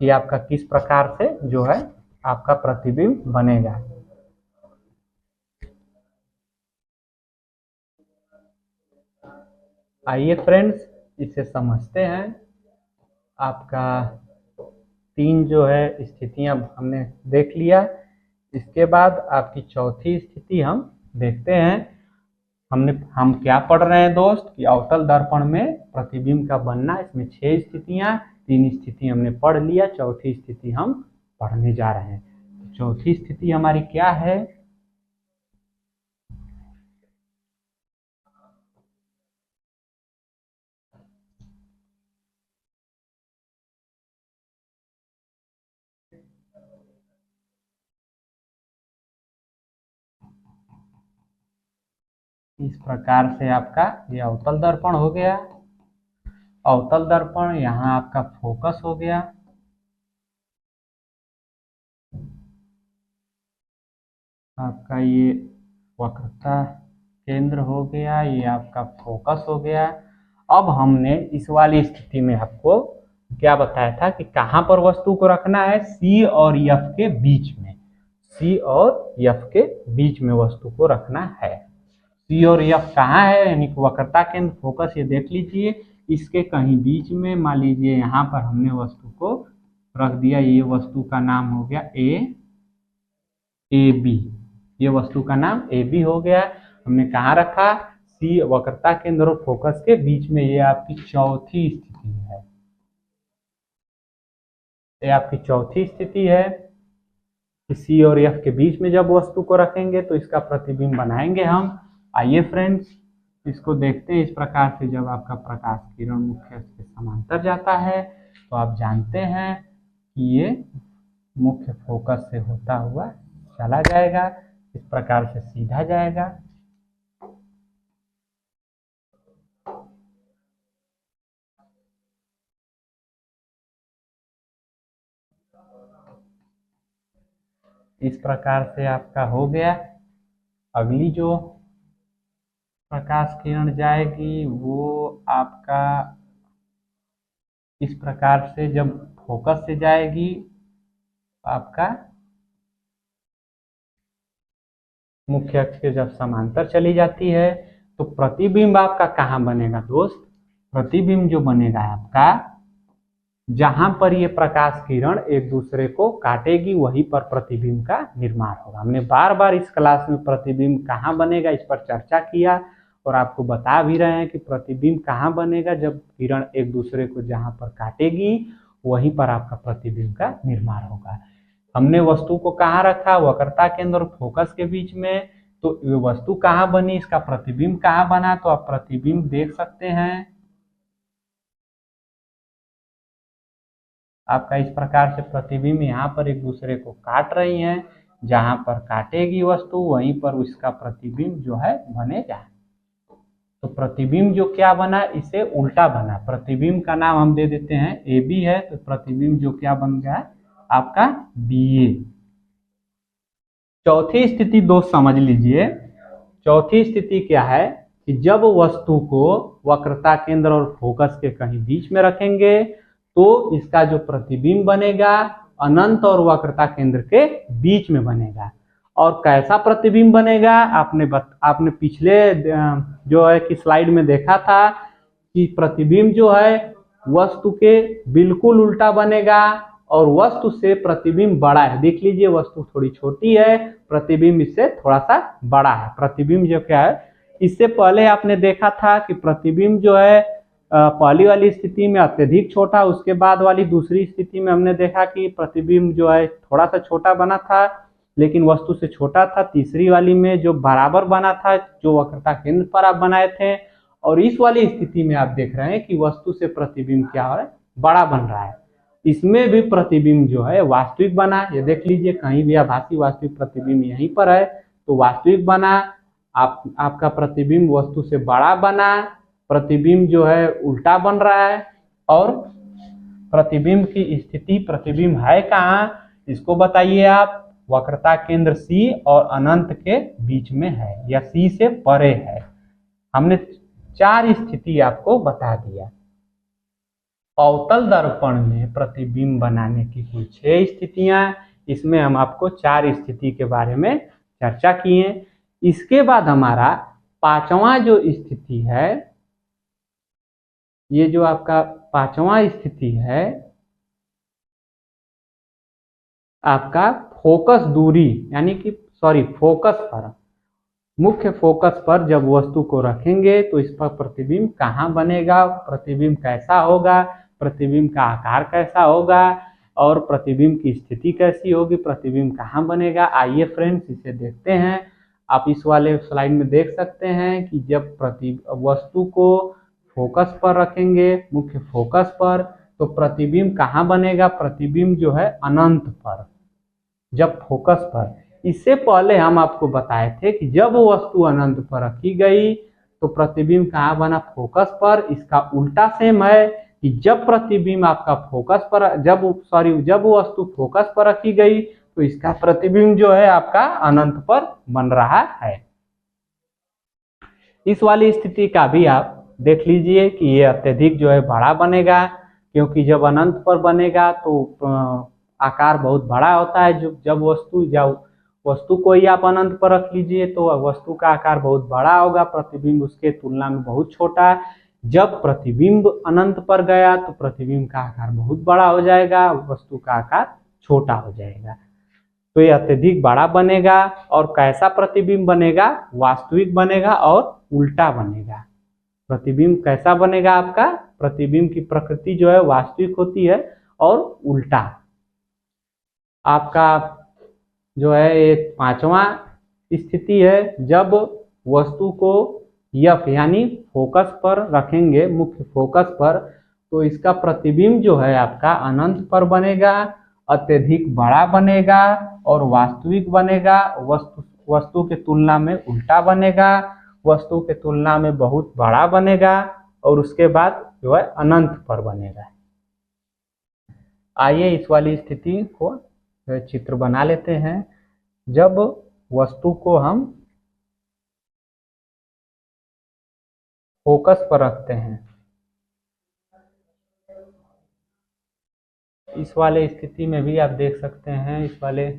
कि आपका किस प्रकार से जो है आपका प्रतिबिंब बनेगा। आइए फ्रेंड्स, इसे समझते हैं। आपका 3 जो है स्थितियां हमने देख लिया। इसके बाद आपकी चौथी स्थिति हम देखते हैं। हम क्या पढ़ रहे हैं दोस्त कि अवतल दर्पण में प्रतिबिंब का बनना, इसमें 6 स्थितियां, 3 स्थिति हमने पढ़ लिया, चौथी स्थिति हम पढ़ने जा रहे हैं। तो चौथी स्थिति हमारी क्या है? इस प्रकार से आपका ये अवतल दर्पण हो गया। अवतल दर्पण, यहाँ आपका फोकस हो गया। आपका ये वक्रता केंद्र हो गया, ये आपका फोकस हो गया। अब हमने इस वाली स्थिति में आपको क्या बताया था कि कहाँ पर वस्तु को रखना है? सी और एफ के बीच में। सी और एफ के बीच में वस्तु को रखना है। सी और एफ कहाँ है? यानी वक्रता केंद्र, फोकस, ये देख लीजिए, इसके कहीं बीच में। मान लीजिए यहाँ पर हमने वस्तु को रख दिया, ये वस्तु का नाम हो गया ए बी। ये वस्तु का नाम ए बी हो गया। हमने कहाँ रखा? सी, वक्रता केंद्र और फोकस के बीच में। ये आपकी चौथी स्थिति है। ये आपकी चौथी स्थिति है कि सी और एफ के बीच में जब वस्तु को रखेंगे तो इसका प्रतिबिंब बनाएंगे हम। आइए फ्रेंड्स, इसको देखते हैं। इस प्रकार से जब आपका प्रकाश किरण मुख्य अक्ष के समांतर जाता है तो आप जानते हैं कि ये मुख्य फोकस से होता हुआ चला जाएगा, इस प्रकार से सीधा जाएगा। इस प्रकार से आपका हो गया। अगली जो प्रकाश किरण जाएगी वो आपका इस प्रकार से जब फोकस से जाएगी, आपका मुख्य अक्ष के जब समांतर चली जाती है तो प्रतिबिंब आपका कहाँ बनेगा दोस्त? प्रतिबिंब जो बनेगा आपका, जहां पर ये प्रकाश किरण एक दूसरे को काटेगी वहीं पर प्रतिबिंब का निर्माण होगा। हमने बार बार इस क्लास में प्रतिबिंब कहाँ बनेगा इस पर चर्चा किया और आपको बता भी रहे हैं कि प्रतिबिंब कहाँ बनेगा? जब किरण एक दूसरे को जहां पर काटेगी वहीं पर आपका प्रतिबिंब का निर्माण होगा। हमने वस्तु को कहाँ रखा? वक्रता केंद्र और फोकस के बीच में। तो ये वस्तु कहाँ बनी, इसका प्रतिबिंब कहाँ बना? तो आप प्रतिबिंब देख सकते हैं। आपका इस प्रकार से प्रतिबिंब यहाँ पर एक दूसरे को काट रही हैं, जहां पर काटेगी वस्तु वहीं पर उसका प्रतिबिंब जो है बनेगा। तो प्रतिबिंब जो क्या बना, इसे उल्टा बना। प्रतिबिंब का नाम हम दे देते हैं ए बी है, तो प्रतिबिंब जो क्या बन गया आपका बी ए। चौथी स्थिति दोस्त समझ लीजिए। चौथी स्थिति क्या है कि जब वस्तु को वक्रता केंद्र और फोकस के कहीं बीच में रखेंगे तो इसका जो प्रतिबिंब बनेगा अनंत और वक्रता केंद्र के बीच में बनेगा। और कैसा प्रतिबिंब बनेगा, आपने पिछले जो है कि स्लाइड में देखा था कि प्रतिबिंब जो है वस्तु के बिल्कुल उल्टा बनेगा और वस्तु से प्रतिबिंब बड़ा है। देख लीजिए, वस्तु थोड़ी छोटी है, प्रतिबिंब इससे थोड़ा सा बड़ा है। प्रतिबिंब जो क्या है, इससे पहले आपने देखा था कि प्रतिबिंब जो है पहली वाली स्थिति में अत्यधिक छोटा, उसके बाद वाली दूसरी स्थिति में हमने देखा कि प्रतिबिंब जो है थोड़ा सा छोटा बना था लेकिन वस्तु से छोटा था। तीसरी वाली में जो बराबर बना था, जो वक्रता केंद्र पर आप बनाए थे। और इस वाली स्थिति में आप देख रहे हैं कि वस्तु से प्रतिबिंब क्या है, बड़ा बन रहा है। इसमें भी प्रतिबिंब जो है वास्तविक बना। ये देख लीजिए, कहीं भी आभासी वास्तविक प्रतिबिंब यहीं पर है तो वास्तविक बना। आपका प्रतिबिंब वस्तु से बड़ा बना, प्रतिबिंब जो है उल्टा बन रहा है। और प्रतिबिंब की स्थिति, प्रतिबिंब है कहाँ, इसको बताइए आप। वक्रता केंद्र C और अनंत के बीच में है या C से परे है। हमने 4 स्थिति आपको बता दिया। अवतल दर्पण में प्रतिबिंब बनाने की कुल 6 स्थितियां, इसमें हम आपको 4 स्थिति के बारे में चर्चा किए। इसके बाद हमारा 5वां जो स्थिति है, ये जो आपका 5वां स्थिति है आपका फोकस दूरी यानी कि फोकस पर, मुख्य फोकस पर जब वस्तु को रखेंगे तो इस पर प्रतिबिंब कहाँ बनेगा, प्रतिबिंब कैसा होगा, प्रतिबिंब का आकार कैसा होगा और प्रतिबिंब की स्थिति कैसी होगी, प्रतिबिंब कहाँ बनेगा। आइए फ्रेंड्स, इसे देखते हैं। आप इस वाले स्लाइड में देख सकते हैं कि जब वस्तु को फोकस पर रखेंगे, मुख्य फोकस पर, तो प्रतिबिंब कहाँ बनेगा, प्रतिबिंब जो है अनंत पर, जब फोकस पर। इससे पहले हम आपको बताए थे कि जब वस्तु अनंत पर रखी गई तो प्रतिबिंब कहाँ बना, फोकस पर। इसका उल्टा सेम है कि जब प्रतिबिंब आपका फोकस पर, जब वस्तु फोकस पर रखी गई तो इसका प्रतिबिंब जो है आपका अनंत पर बन रहा है। इस वाली स्थिति का भी आप देख लीजिए कि ये अत्यधिक जो है बड़ा बनेगा, क्योंकि जब अनंत पर बनेगा तो आकार बहुत बड़ा होता है। जब वस्तु को ही आप अनंत पर रख लीजिए तो वस्तु का आकार बहुत बड़ा होगा, प्रतिबिंब उसके तुलना में बहुत छोटा। जब प्रतिबिंब अनंत पर गया तो प्रतिबिंब का आकार बहुत बड़ा हो जाएगा, वस्तु का आकार छोटा हो जाएगा। तो ये अत्यधिक बड़ा बनेगा। और कैसा प्रतिबिंब बनेगा, वास्तविक बनेगा और उल्टा बनेगा। प्रतिबिंब कैसा बनेगा आपका, प्रतिबिंब की प्रकृति जो है वास्तविक होती है और उल्टा। आपका जो है एक 5वां स्थिति है, जब वस्तु को F यानी फोकस पर रखेंगे, मुख्य फोकस पर, तो इसका प्रतिबिंब जो है आपका अनंत पर बनेगा, अत्यधिक बड़ा बनेगा और वास्तविक बनेगा। वस्तु के तुलना में उल्टा बनेगा, वस्तु के तुलना में बहुत बड़ा बनेगा और उसके बाद जो है अनंत पर बनेगा। आइए इस वाली स्थिति को चित्र बना लेते हैं। जब वस्तु को हम फोकस पर रखते हैं, इस वाले स्थिति में भी आप देख सकते हैं, इस वाले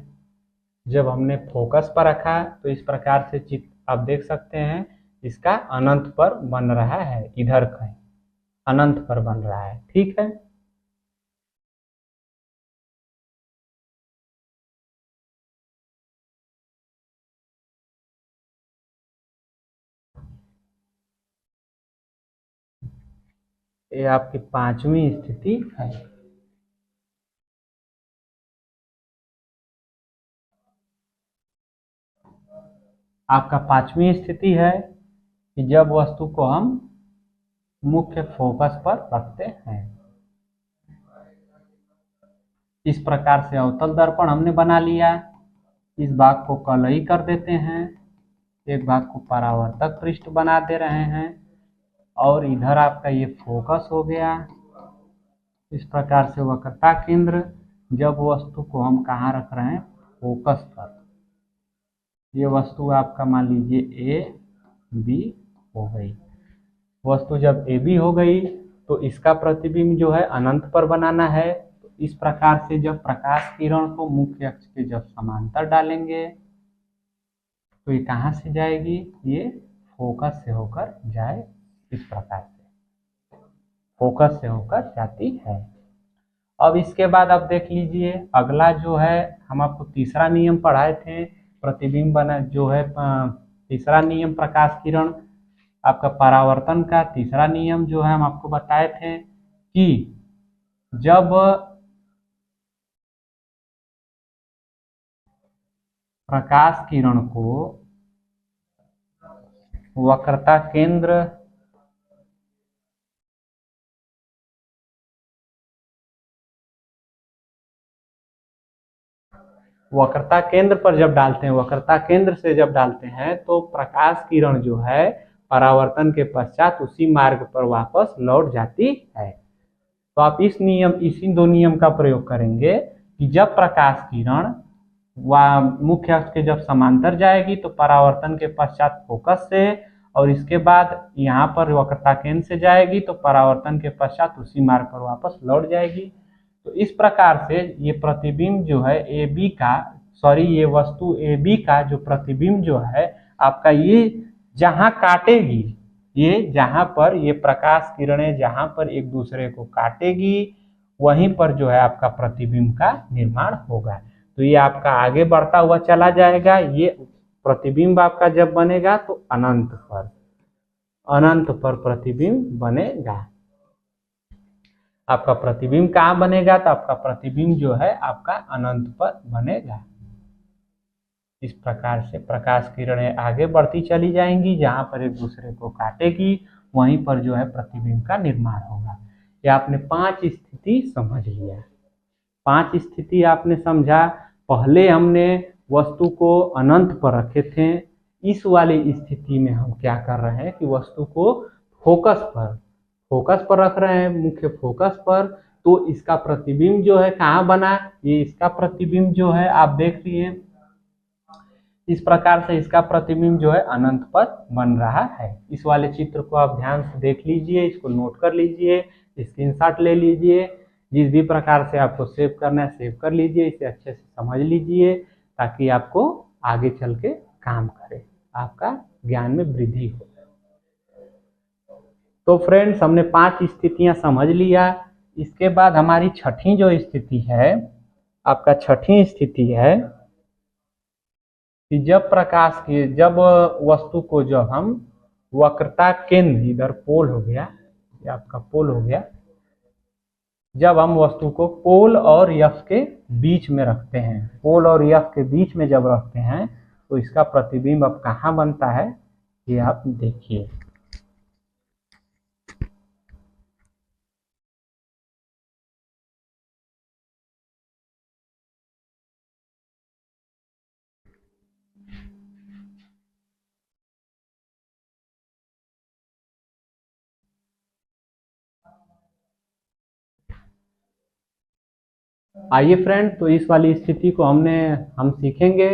जब हमने फोकस पर रखा तो इस प्रकार से चित्र आप देख सकते हैं, इसका अनंत पर बन रहा है, इधर कहीं अनंत पर बन रहा है। ठीक है, ये आपकी 5वीं स्थिति है। आपका 5वीं स्थिति है कि जब वस्तु को हम मुख्य फोकस पर रखते हैं। इस प्रकार से अवतल दर्पण हमने बना लिया। इस भाग को कलई कर देते हैं, एक भाग को परावर्तक पृष्ठ बना दे रहे हैं और इधर आपका ये फोकस हो गया। इस प्रकार से वक्रता केंद्र, जब वस्तु को हम कहाँ रख रहे हैं, फोकस पर। ये वस्तु आपका मान लीजिए A B हो गई। वस्तु जब AB हो गई तो इसका प्रतिबिंब जो है अनंत पर बनाना है। तो इस प्रकार से जब प्रकाश किरण को मुख्य अक्ष के जब समांतर डालेंगे तो ये कहाँ से जाएगी, ये फोकस से होकर जाए, इस प्रकार से फोकस से होकर जाती है। अब इसके बाद आप देख लीजिए अगला जो है, हम आपको तीसरा नियम पढ़ाए थे, प्रतिबिंब बना जो है तीसरा नियम प्रकाश किरण आपका परावर्तन का तीसरा नियम जो है हम आपको बताए थे कि जब प्रकाश किरण को वक्रता केंद्र पर जब डालते हैं, वक्रता केंद्र से जब डालते हैं तो प्रकाश किरण जो है परावर्तन के पश्चात उसी मार्ग पर वापस लौट जाती है। तो आप इसी दो नियम का प्रयोग करेंगे कि जब प्रकाश किरण मुख्य अक्ष के जब समांतर जाएगी तो परावर्तन के पश्चात फोकस से, और इसके बाद यहाँ पर वक्रता केंद्र से जाएगी तो परावर्तन के पश्चात उसी मार्ग पर वापस लौट जाएगी। तो इस प्रकार से ये प्रतिबिंब जो है ये वस्तु AB का जो प्रतिबिंब जो है आपका, ये जहां काटेगी, ये जहां पर ये प्रकाश किरणें जहां पर एक दूसरे को काटेगी वहीं पर जो है आपका प्रतिबिंब का निर्माण होगा। तो ये आपका आगे बढ़ता हुआ चला जाएगा। ये प्रतिबिंब आपका जब बनेगा तो अनंत पर प्रतिबिंब बनेगा। आपका प्रतिबिंब कहाँ बनेगा, तो आपका प्रतिबिंब जो है आपका अनंत पर बनेगा। इस प्रकार से प्रकाश किरणें आगे बढ़ती चली जाएंगी, जहां पर एक दूसरे को काटेगी वहीं पर जो है प्रतिबिंब का निर्माण होगा। ये आपने 5 स्थिति समझ लिया, 5 स्थिति आपने समझा। पहले हमने वस्तु को अनंत पर रखे थे, इस वाली स्थिति में हम क्या कर रहे हैं कि वस्तु को फोकस पर रख रहे हैं, मुख्य फोकस पर। तो इसका प्रतिबिंब जो है कहाँ बना, ये इसका प्रतिबिंब जो है आप देख लिए, इस प्रकार से इसका प्रतिबिंब जो है अनंत पर बन रहा है। इस वाले चित्र को आप ध्यान से देख लीजिए, इसको नोट कर लीजिए, स्क्रीनशॉट ले लीजिए, जिस भी प्रकार से आपको सेव करना है सेव कर लीजिए, इसे अच्छे से समझ लीजिए ताकि आपको आगे चल के काम करे, आपका ज्ञान में वृद्धि हो। तो फ्रेंड्स हमने 5 स्थितियां समझ लिया। इसके बाद हमारी छठी जो स्थिति है, आपका छठी स्थिति है कि जब वस्तु को जब हम वक्रता केंद्र, इधर पोल हो गया, ये आपका पोल हो गया, जब हम वस्तु को पोल और यफ के बीच में रखते हैं, पोल और यफ के बीच में जब रखते हैं तो इसका प्रतिबिंब अब कहाँ बनता है, ये आप देखिए। आइए फ्रेंड, तो इस वाली स्थिति को हम सीखेंगे।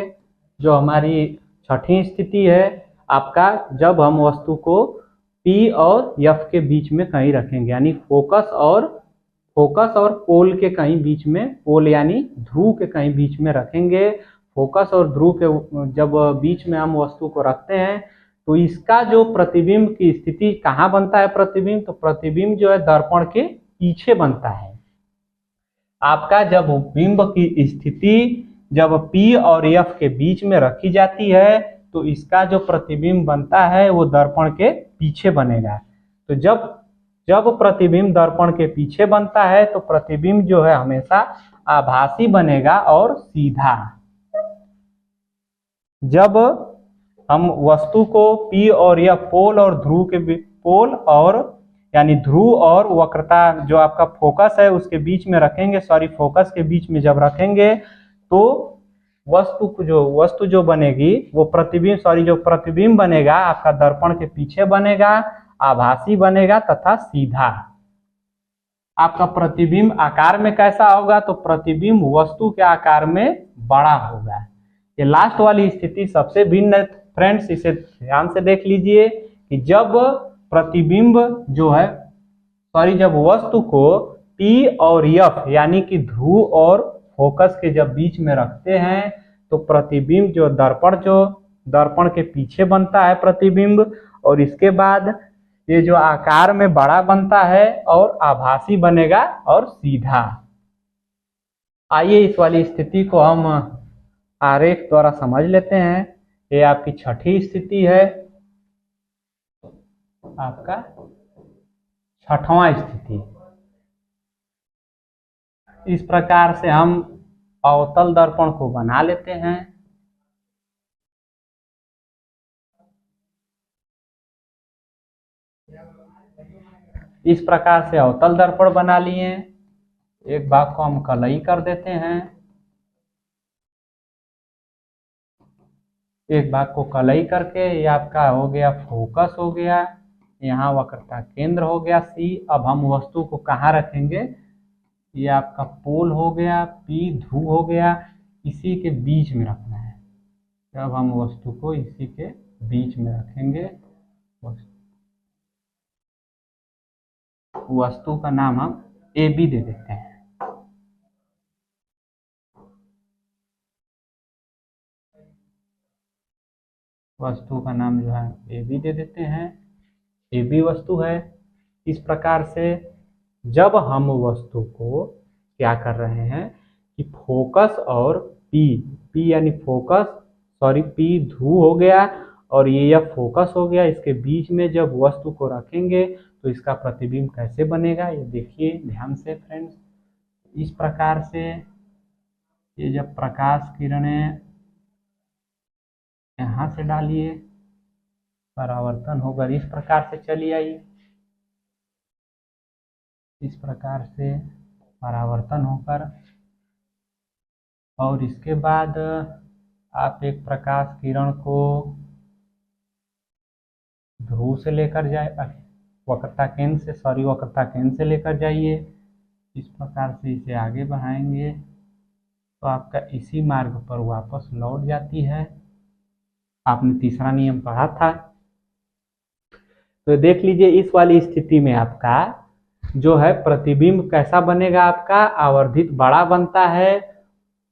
जो हमारी छठी स्थिति है आपका, जब हम वस्तु को P और F के बीच में कहीं रखेंगे, यानी फोकस और पोल के कहीं बीच में, पोल यानी ध्रुव के कहीं बीच में रखेंगे। फोकस और ध्रुव के जब बीच में हम वस्तु को रखते हैं तो इसका जो प्रतिबिंब की स्थिति कहाँ बनता है प्रतिबिंब, तो प्रतिबिंब जो है दर्पण के पीछे बनता है। आपका जब बिंब की स्थिति जब P और F के बीच में रखी जाती है तो इसका जो प्रतिबिंब बनता है वो दर्पण के पीछे बनेगा। तो जब प्रतिबिंब दर्पण के पीछे बनता है तो प्रतिबिंब जो है हमेशा आभासी बनेगा और सीधा। जब हम वस्तु को P और F पोल और यानी ध्रुव और वक्रता जो आपका फोकस है उसके बीच में रखेंगे, फोकस के बीच में जब रखेंगे तो वस्तु जो बनेगी वो प्रतिबिंब बनेगा आपका दर्पण के पीछे बनेगा, आभासी बनेगा तथा सीधा। आपका प्रतिबिंब आकार में कैसा होगा, तो प्रतिबिंब वस्तु के आकार में बड़ा होगा। ये लास्ट वाली स्थिति सबसे भिन्न है फ्रेंड्स, इसे ध्यान से देख लीजिए कि जब प्रतिबिंब जो है सॉरी जब वस्तु को P और F यानी कि ध्रुव और फोकस के जब बीच में रखते हैं तो प्रतिबिंब जो दर्पण के पीछे बनता है प्रतिबिंब, और इसके बाद ये जो आकार में बड़ा बनता है और आभासी बनेगा और सीधा। आइए इस वाली स्थिति को हम आरेख द्वारा समझ लेते हैं। ये आपकी छठी स्थिति है, आपका छठवां स्थिति। इस प्रकार से हम अवतल दर्पण को बना लेते हैं। इस प्रकार से अवतल दर्पण बना लिए। एक भाग को हम कलई कर देते हैं, एक भाग को कलई करके ये आपका हो गया फोकस हो गया, यहाँ वक्रता केंद्र हो गया C। अब हम वस्तु को कहाँ रखेंगे, ये आपका पोल हो गया, P ध्रुव हो गया, इसी के बीच में रखना है। अब हम वस्तु को इसी के बीच में रखेंगे। वस्तु का नाम हम AB दे देते हैं। वस्तु का नाम जो है AB दे देते हैं। AB वस्तु है। इस प्रकार से जब हम वस्तु को क्या कर रहे हैं कि फोकस और P यानी फोकस, सॉरी P ध्रुव हो गया और ये फोकस हो गया, इसके बीच में जब वस्तु को रखेंगे तो इसका प्रतिबिंब कैसे बनेगा ये देखिए ध्यान से फ्रेंड्स। इस प्रकार से ये जब प्रकाश किरणें यहाँ से डालिए, परावर्तन होगा, इस प्रकार से चली आइए। इस प्रकार से परावर्तन होकर, और इसके बाद आप एक प्रकाश किरण को ध्रुव से लेकर जाए, वक्रता केंद्र से लेकर जाइए। इस प्रकार से इसे आगे बढ़ाएंगे तो आपका इसी मार्ग पर वापस लौट जाती है। आपने तीसरा नियम पढ़ा था। तो देख लीजिए इस वाली स्थिति में आपका जो है प्रतिबिंब कैसा बनेगा, आपका आवर्धित बड़ा बनता है।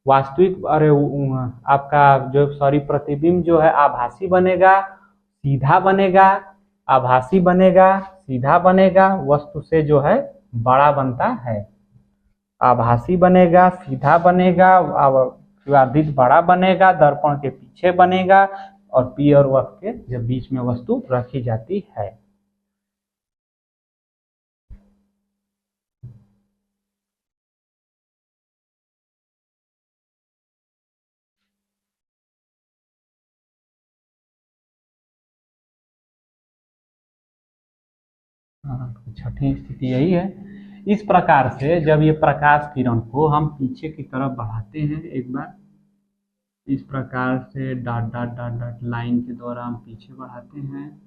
वास्तविक आपका जो प्रतिबिंब जो है आभासी बनेगा, सीधा बनेगा, आभासी बनेगा, सीधा बनेगा, वस्तु से जो है बड़ा बनता है। आभासी बनेगा, सीधा बनेगा, आवर्धित बड़ा बनेगा, दर्पण के पीछे बनेगा और P और F के जब बीच में वस्तु रखी जाती है। छठी स्थिति यही है। इस प्रकार से जब ये प्रकाश किरण को हम पीछे की तरफ बढ़ाते हैं, एक बार इस प्रकार से dot dot dot dot line के द्वारा हम पीछे बढ़ाते हैं,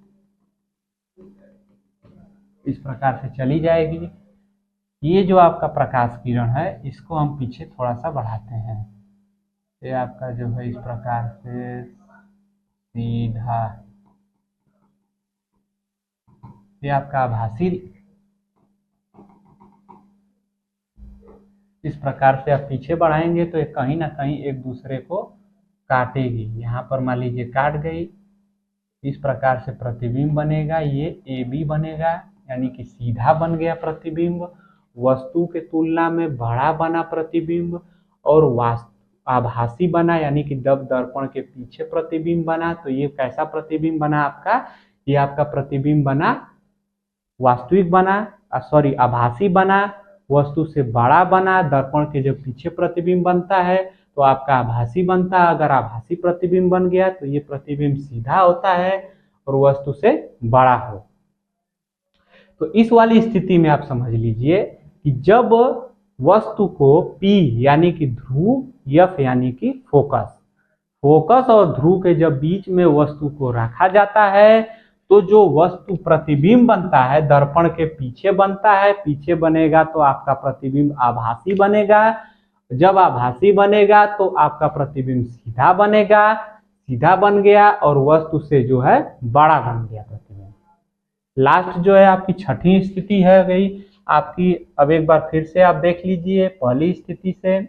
इस प्रकार से चली जाएगी। ये जो आपका प्रकाश किरण है इसको हम पीछे थोड़ा सा बढ़ाते हैं, ये आपका जो है इस प्रकार से सीधा, ये आपका आभासी, इस प्रकार से आप पीछे बढ़ाएंगे तो ये कहीं ना कहीं एक दूसरे को काटेगी। यहाँ पर मान लीजिए काट गई, इस प्रकार से प्रतिबिंब बनेगा, ये AB बनेगा यानी कि सीधा बन गया प्रतिबिंब, वस्तु के तुलना में बड़ा बना प्रतिबिंब, और आभासी बना यानी कि जब दर्पण के पीछे प्रतिबिंब बना तो ये कैसा प्रतिबिंब बना आपका, ये आपका प्रतिबिंब बना वास्तविक बना, सॉरी आभासी बना, वस्तु से बड़ा बना, दर्पण के जब पीछे प्रतिबिंब बनता है तो आपका आभासी बनता है। अगर आभासी प्रतिबिंब बन गया तो ये प्रतिबिंब सीधा होता है और वस्तु से बड़ा हो। तो इस वाली स्थिति में आप समझ लीजिए कि जब वस्तु को P यानी कि ध्रुव, F यानी कि फोकस और ध्रुव के जब बीच में वस्तु को रखा जाता है तो जो वस्तु प्रतिबिंब बनता है दर्पण के पीछे बनता है, पीछे बनेगा तो आपका प्रतिबिंब आभासी बनेगा, जब आभासी बनेगा तो आपका प्रतिबिंब सीधा बनेगा, सीधा बन गया और वस्तु से जो है बड़ा बन गया प्रतिबिंब। लास्ट जो है आपकी छठी स्थिति है गई आपकी। अब एक बार फिर से आप देख लीजिए पहली स्थिति से।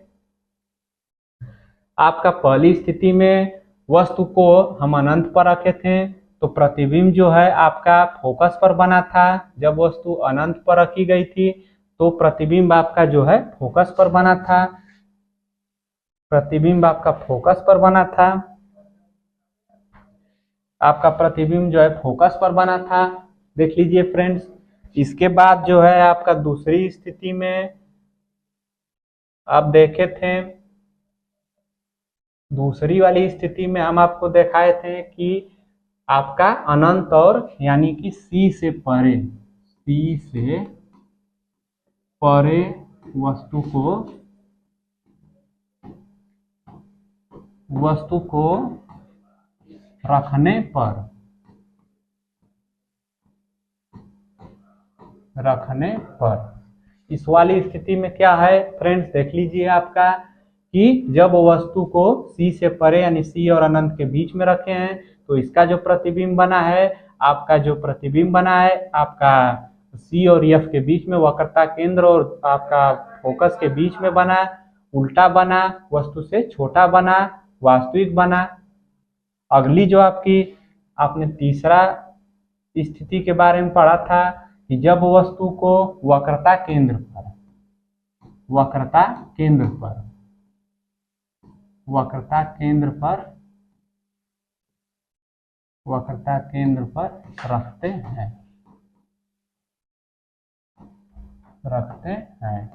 आपका पहली स्थिति में वस्तु को हम अनंत पर रखे थे तो प्रतिबिंब जो है आपका फोकस पर बना था। जब वस्तु अनंत पर रखी गई थी तो प्रतिबिंब आपका जो है फोकस पर बना था। प्रतिबिंब आपका फोकस पर बना था। आपका प्रतिबिंब जो है फोकस पर बना था, देख लीजिए फ्रेंड्स। इसके बाद जो है आपका दूसरी स्थिति में आप देखे थे, दूसरी वाली स्थिति में हम आपको दिखाए थे कि आपका अनंत और यानी कि C से परे, C से परे वस्तु को रखने पर इस वाली स्थिति में क्या है फ्रेंड्स, देख लीजिए आपका कि जब वस्तु को C से परे यानी C और अनंत के बीच में रखे हैं तो इसका जो प्रतिबिंब बना है, आपका जो प्रतिबिंब बना है आपका C और F के बीच में वक्रता केंद्र और आपका फोकस के बीच में बना, उल्टा बना, वस्तु से छोटा बना, वास्तविक बना। अगली जो आपने तीसरा स्थिति के बारे में पढ़ा था कि जब वस्तु को वक्रता केंद्र पर रखते हैं।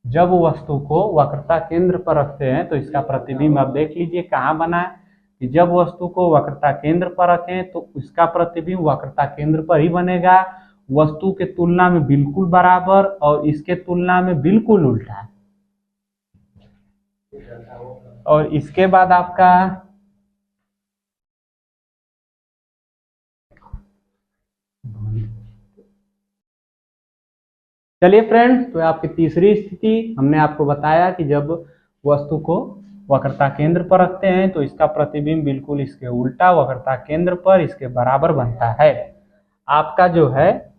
जब वस्तु को वक्रता केंद्र पर रखते हैं तो इसका प्रतिबिंब आप देख लीजिए कहाँ बना है कि जब वस्तु को वक्रता केंद्र पर रखें तो इसका प्रतिबिंब वक्रता केंद्र पर ही बनेगा, वस्तु के तुलना में बिल्कुल बराबर और इसके तुलना में बिल्कुल उल्टा। और इसके बाद आपका चलिए फ्रेंड्स, तो आपकी तीसरी स्थिति हमने आपको बताया कि जब वस्तु को वक्रता केंद्र पर रखते हैं तो इसका प्रतिबिंब बिल्कुल इसके उल्टा वक्रता केंद्र पर इसके बराबर बनता है। आपका जो है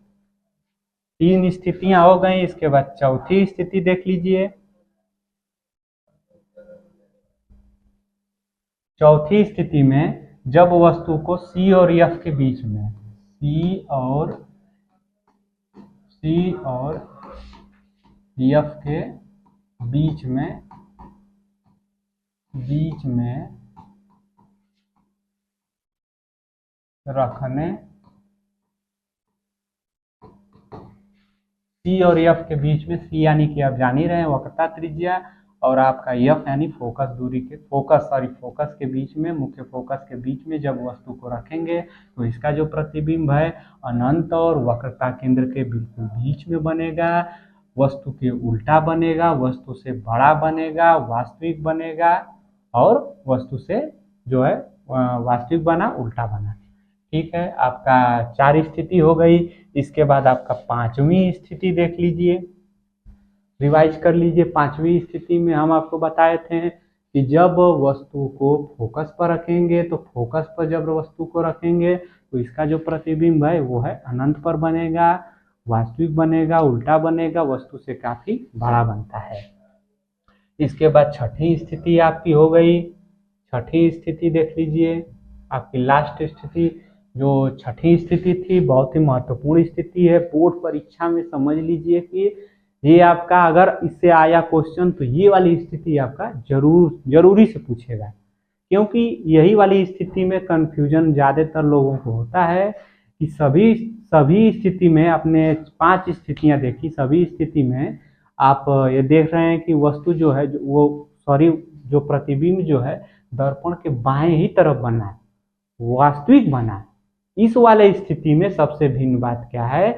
3 स्थितियां हो गई। इसके बाद चौथी स्थिति देख लीजिए। चौथी स्थिति में जब वस्तु को C और F के बीच में, C और F के बीच में रखने, C और F के बीच में, C यानी कि आप जान ही रहे हैं वक्रता त्रिज्या, और आपका F यानी फोकस दूरी के फोकस के बीच में, मुख्य फोकस के बीच में जब वस्तु को रखेंगे तो इसका जो प्रतिबिंब है अनंत और वक्रता केंद्र के बिल्कुल बीच में बनेगा, वस्तु के उल्टा बनेगा, वस्तु से बड़ा बनेगा, वास्तविक बनेगा, और वस्तु से जो है वास्तविक बना, उल्टा बना। ठीक है, आपका 4 स्थिति हो गई। इसके बाद आपका 5वीं स्थिति देख लीजिए, रिवाइज कर लीजिए। 5वीं स्थिति में हम आपको बताए थे कि जब वस्तु को फोकस पर रखेंगे तो फोकस पर जब वस्तु को रखेंगे तो इसका जो प्रतिबिंब है वो है अनंत पर बनेगा, वास्तविक बनेगा, उल्टा बनेगा, वस्तु से काफी बड़ा बनता है। इसके बाद 6ठी स्थिति आपकी हो गई। 6ठी स्थिति देख लीजिए, आपकी लास्ट स्थिति। जो 6ठी स्थिति थी बहुत ही महत्वपूर्ण स्थिति है, बोर्ड परीक्षा में समझ लीजिए कि ये आपका अगर इससे आया क्वेश्चन तो ये वाली स्थिति आपका जरूरी से पूछेगा, क्योंकि यही वाली स्थिति में कंफ्यूजन ज्यादातर लोगों को होता है कि सभी स्थिति में, आपने 5 स्थितियां देखी, सभी स्थिति में आप ये देख रहे हैं कि वस्तु जो है जो प्रतिबिंब जो है दर्पण के बाएं ही तरफ बना है, वास्तविक बना है। इस वाले स्थिति में सबसे भिन्न बात क्या है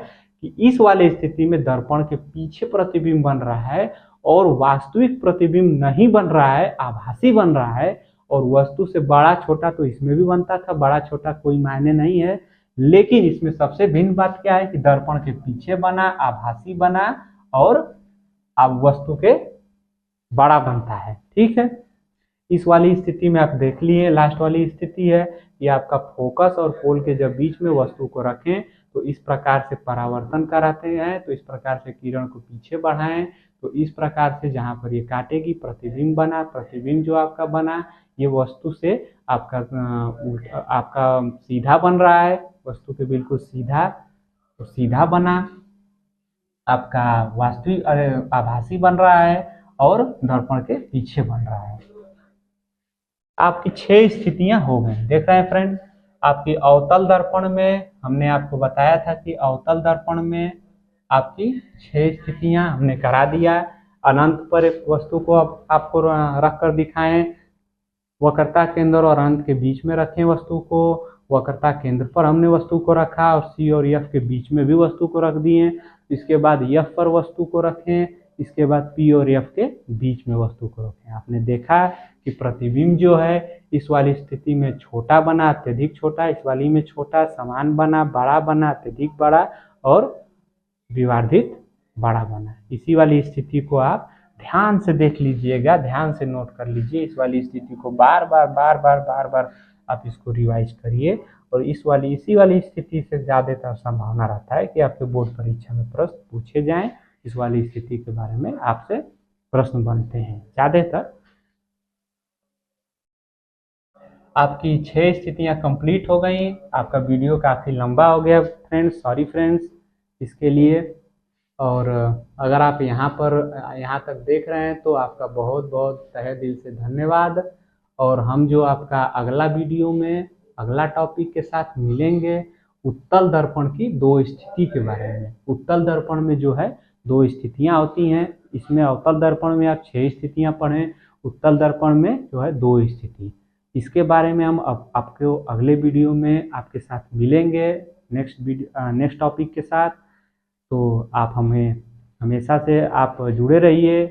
कि इस वाले स्थिति में दर्पण के पीछे प्रतिबिंब बन रहा है और वास्तविक प्रतिबिंब नहीं बन रहा है, आभासी बन रहा है। और वस्तु से बड़ा छोटा तो इसमें भी बनता था, बड़ा छोटा कोई मायने नहीं है, लेकिन इसमें सबसे भिन्न बात क्या है कि दर्पण के पीछे बना, आभासी बना, और अब वस्तु के बड़ा बनता है। ठीक है, इस वाली स्थिति में आप देख लिए। लास्ट वाली स्थिति है कि आपका फोकस और पोल के जब बीच में वस्तु को रखें तो इस प्रकार से परावर्तन कराते हैं, तो इस प्रकार से किरण को पीछे बढ़ाएं, तो इस प्रकार से जहाँ पर ये काटेगी प्रतिबिंब बना, प्रतिबिंब जो आपका बना ये वस्तु से आपका सीधा बन रहा है, वस्तु के बिल्कुल सीधा, तो सीधा बना, आपका वास्तविक आभासी बन रहा है और दर्पण के पीछे बन रहा है। आपकी 6 स्थितियां हो गई, देख रहे हैं फ्रेंड। आपकी अवतल दर्पण में हमने आपको बताया था कि अवतल दर्पण में आपकी 6 स्थितियां हमने करा दिया। अनंत पर एक वस्तु को आपको रख कर दिखाएं, वक्रता केंद्र और अनंत के बीच में रखें वस्तु को, वक्रता केंद्र पर हमने वस्तु को रखा और सी और एफ के बीच में भी वस्तु को रख दिए। इसके बाद एफ पर वस्तु को रखें, इसके बाद पी और एफ के बीच में वस्तु को रखें। आपने देखा कि प्रतिबिंब जो है इस वाली स्थिति में छोटा बना, अत्यधिक छोटा, इस वाली में छोटा, समान बना, बड़ा बना, अत्यधिक बड़ा और विवर्धित बड़ा बना। इसी वाली स्थिति को आप ध्यान से देख लीजिएगा, ध्यान से नोट कर लीजिए। इस वाली स्थिति को बार बार आप इसको रिवाइज करिए और इसी वाली स्थिति से ज़्यादातर संभावना रहता है कि आपके बोर्ड परीक्षा में प्रश्न पूछे जाएं। इस वाली स्थिति के बारे में आपसे प्रश्न बनते हैं ज़्यादातर। आपकी 6 स्थितियां कंप्लीट हो गई। आपका वीडियो काफ़ी लंबा हो गया फ्रेंड्स, सॉरी फ्रेंड्स इसके लिए। और अगर आप यहाँ तक देख रहे हैं तो आपका बहुत बहुत तहे दिल से धन्यवाद। और हम जो आपका अगला वीडियो में अगला टॉपिक के साथ मिलेंगे उत्तल दर्पण की 2 स्थिति के बारे में। उत्तल दर्पण में जो है 2 स्थितियां होती हैं, इसमें अवतल दर्पण में आप 6 स्थितियां पढ़ें, उत्तल दर्पण में जो है 2 स्थिति। इसके बारे में हम आपको अगले वीडियो में आपके साथ मिलेंगे नेक्स्ट टॉपिक के साथ। तो आप हमें हमेशा से आप जुड़े रहिए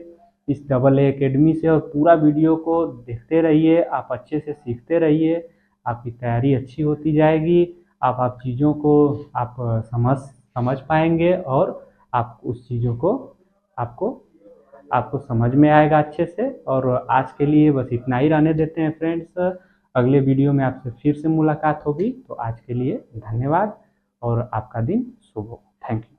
इस AA एकेडमी से और पूरा वीडियो को देखते रहिए। आप अच्छे से सीखते रहिए, आपकी तैयारी अच्छी होती जाएगी। आप चीज़ों को आप समझ पाएंगे और आप उस चीज़ों को आपको समझ में आएगा अच्छे से। और आज के लिए बस इतना ही रहने देते हैं फ्रेंड्स। अगले वीडियो में आपसे फिर से मुलाकात होगी। तो आज के लिए धन्यवाद और आपका दिन शुभ हो। Thank you.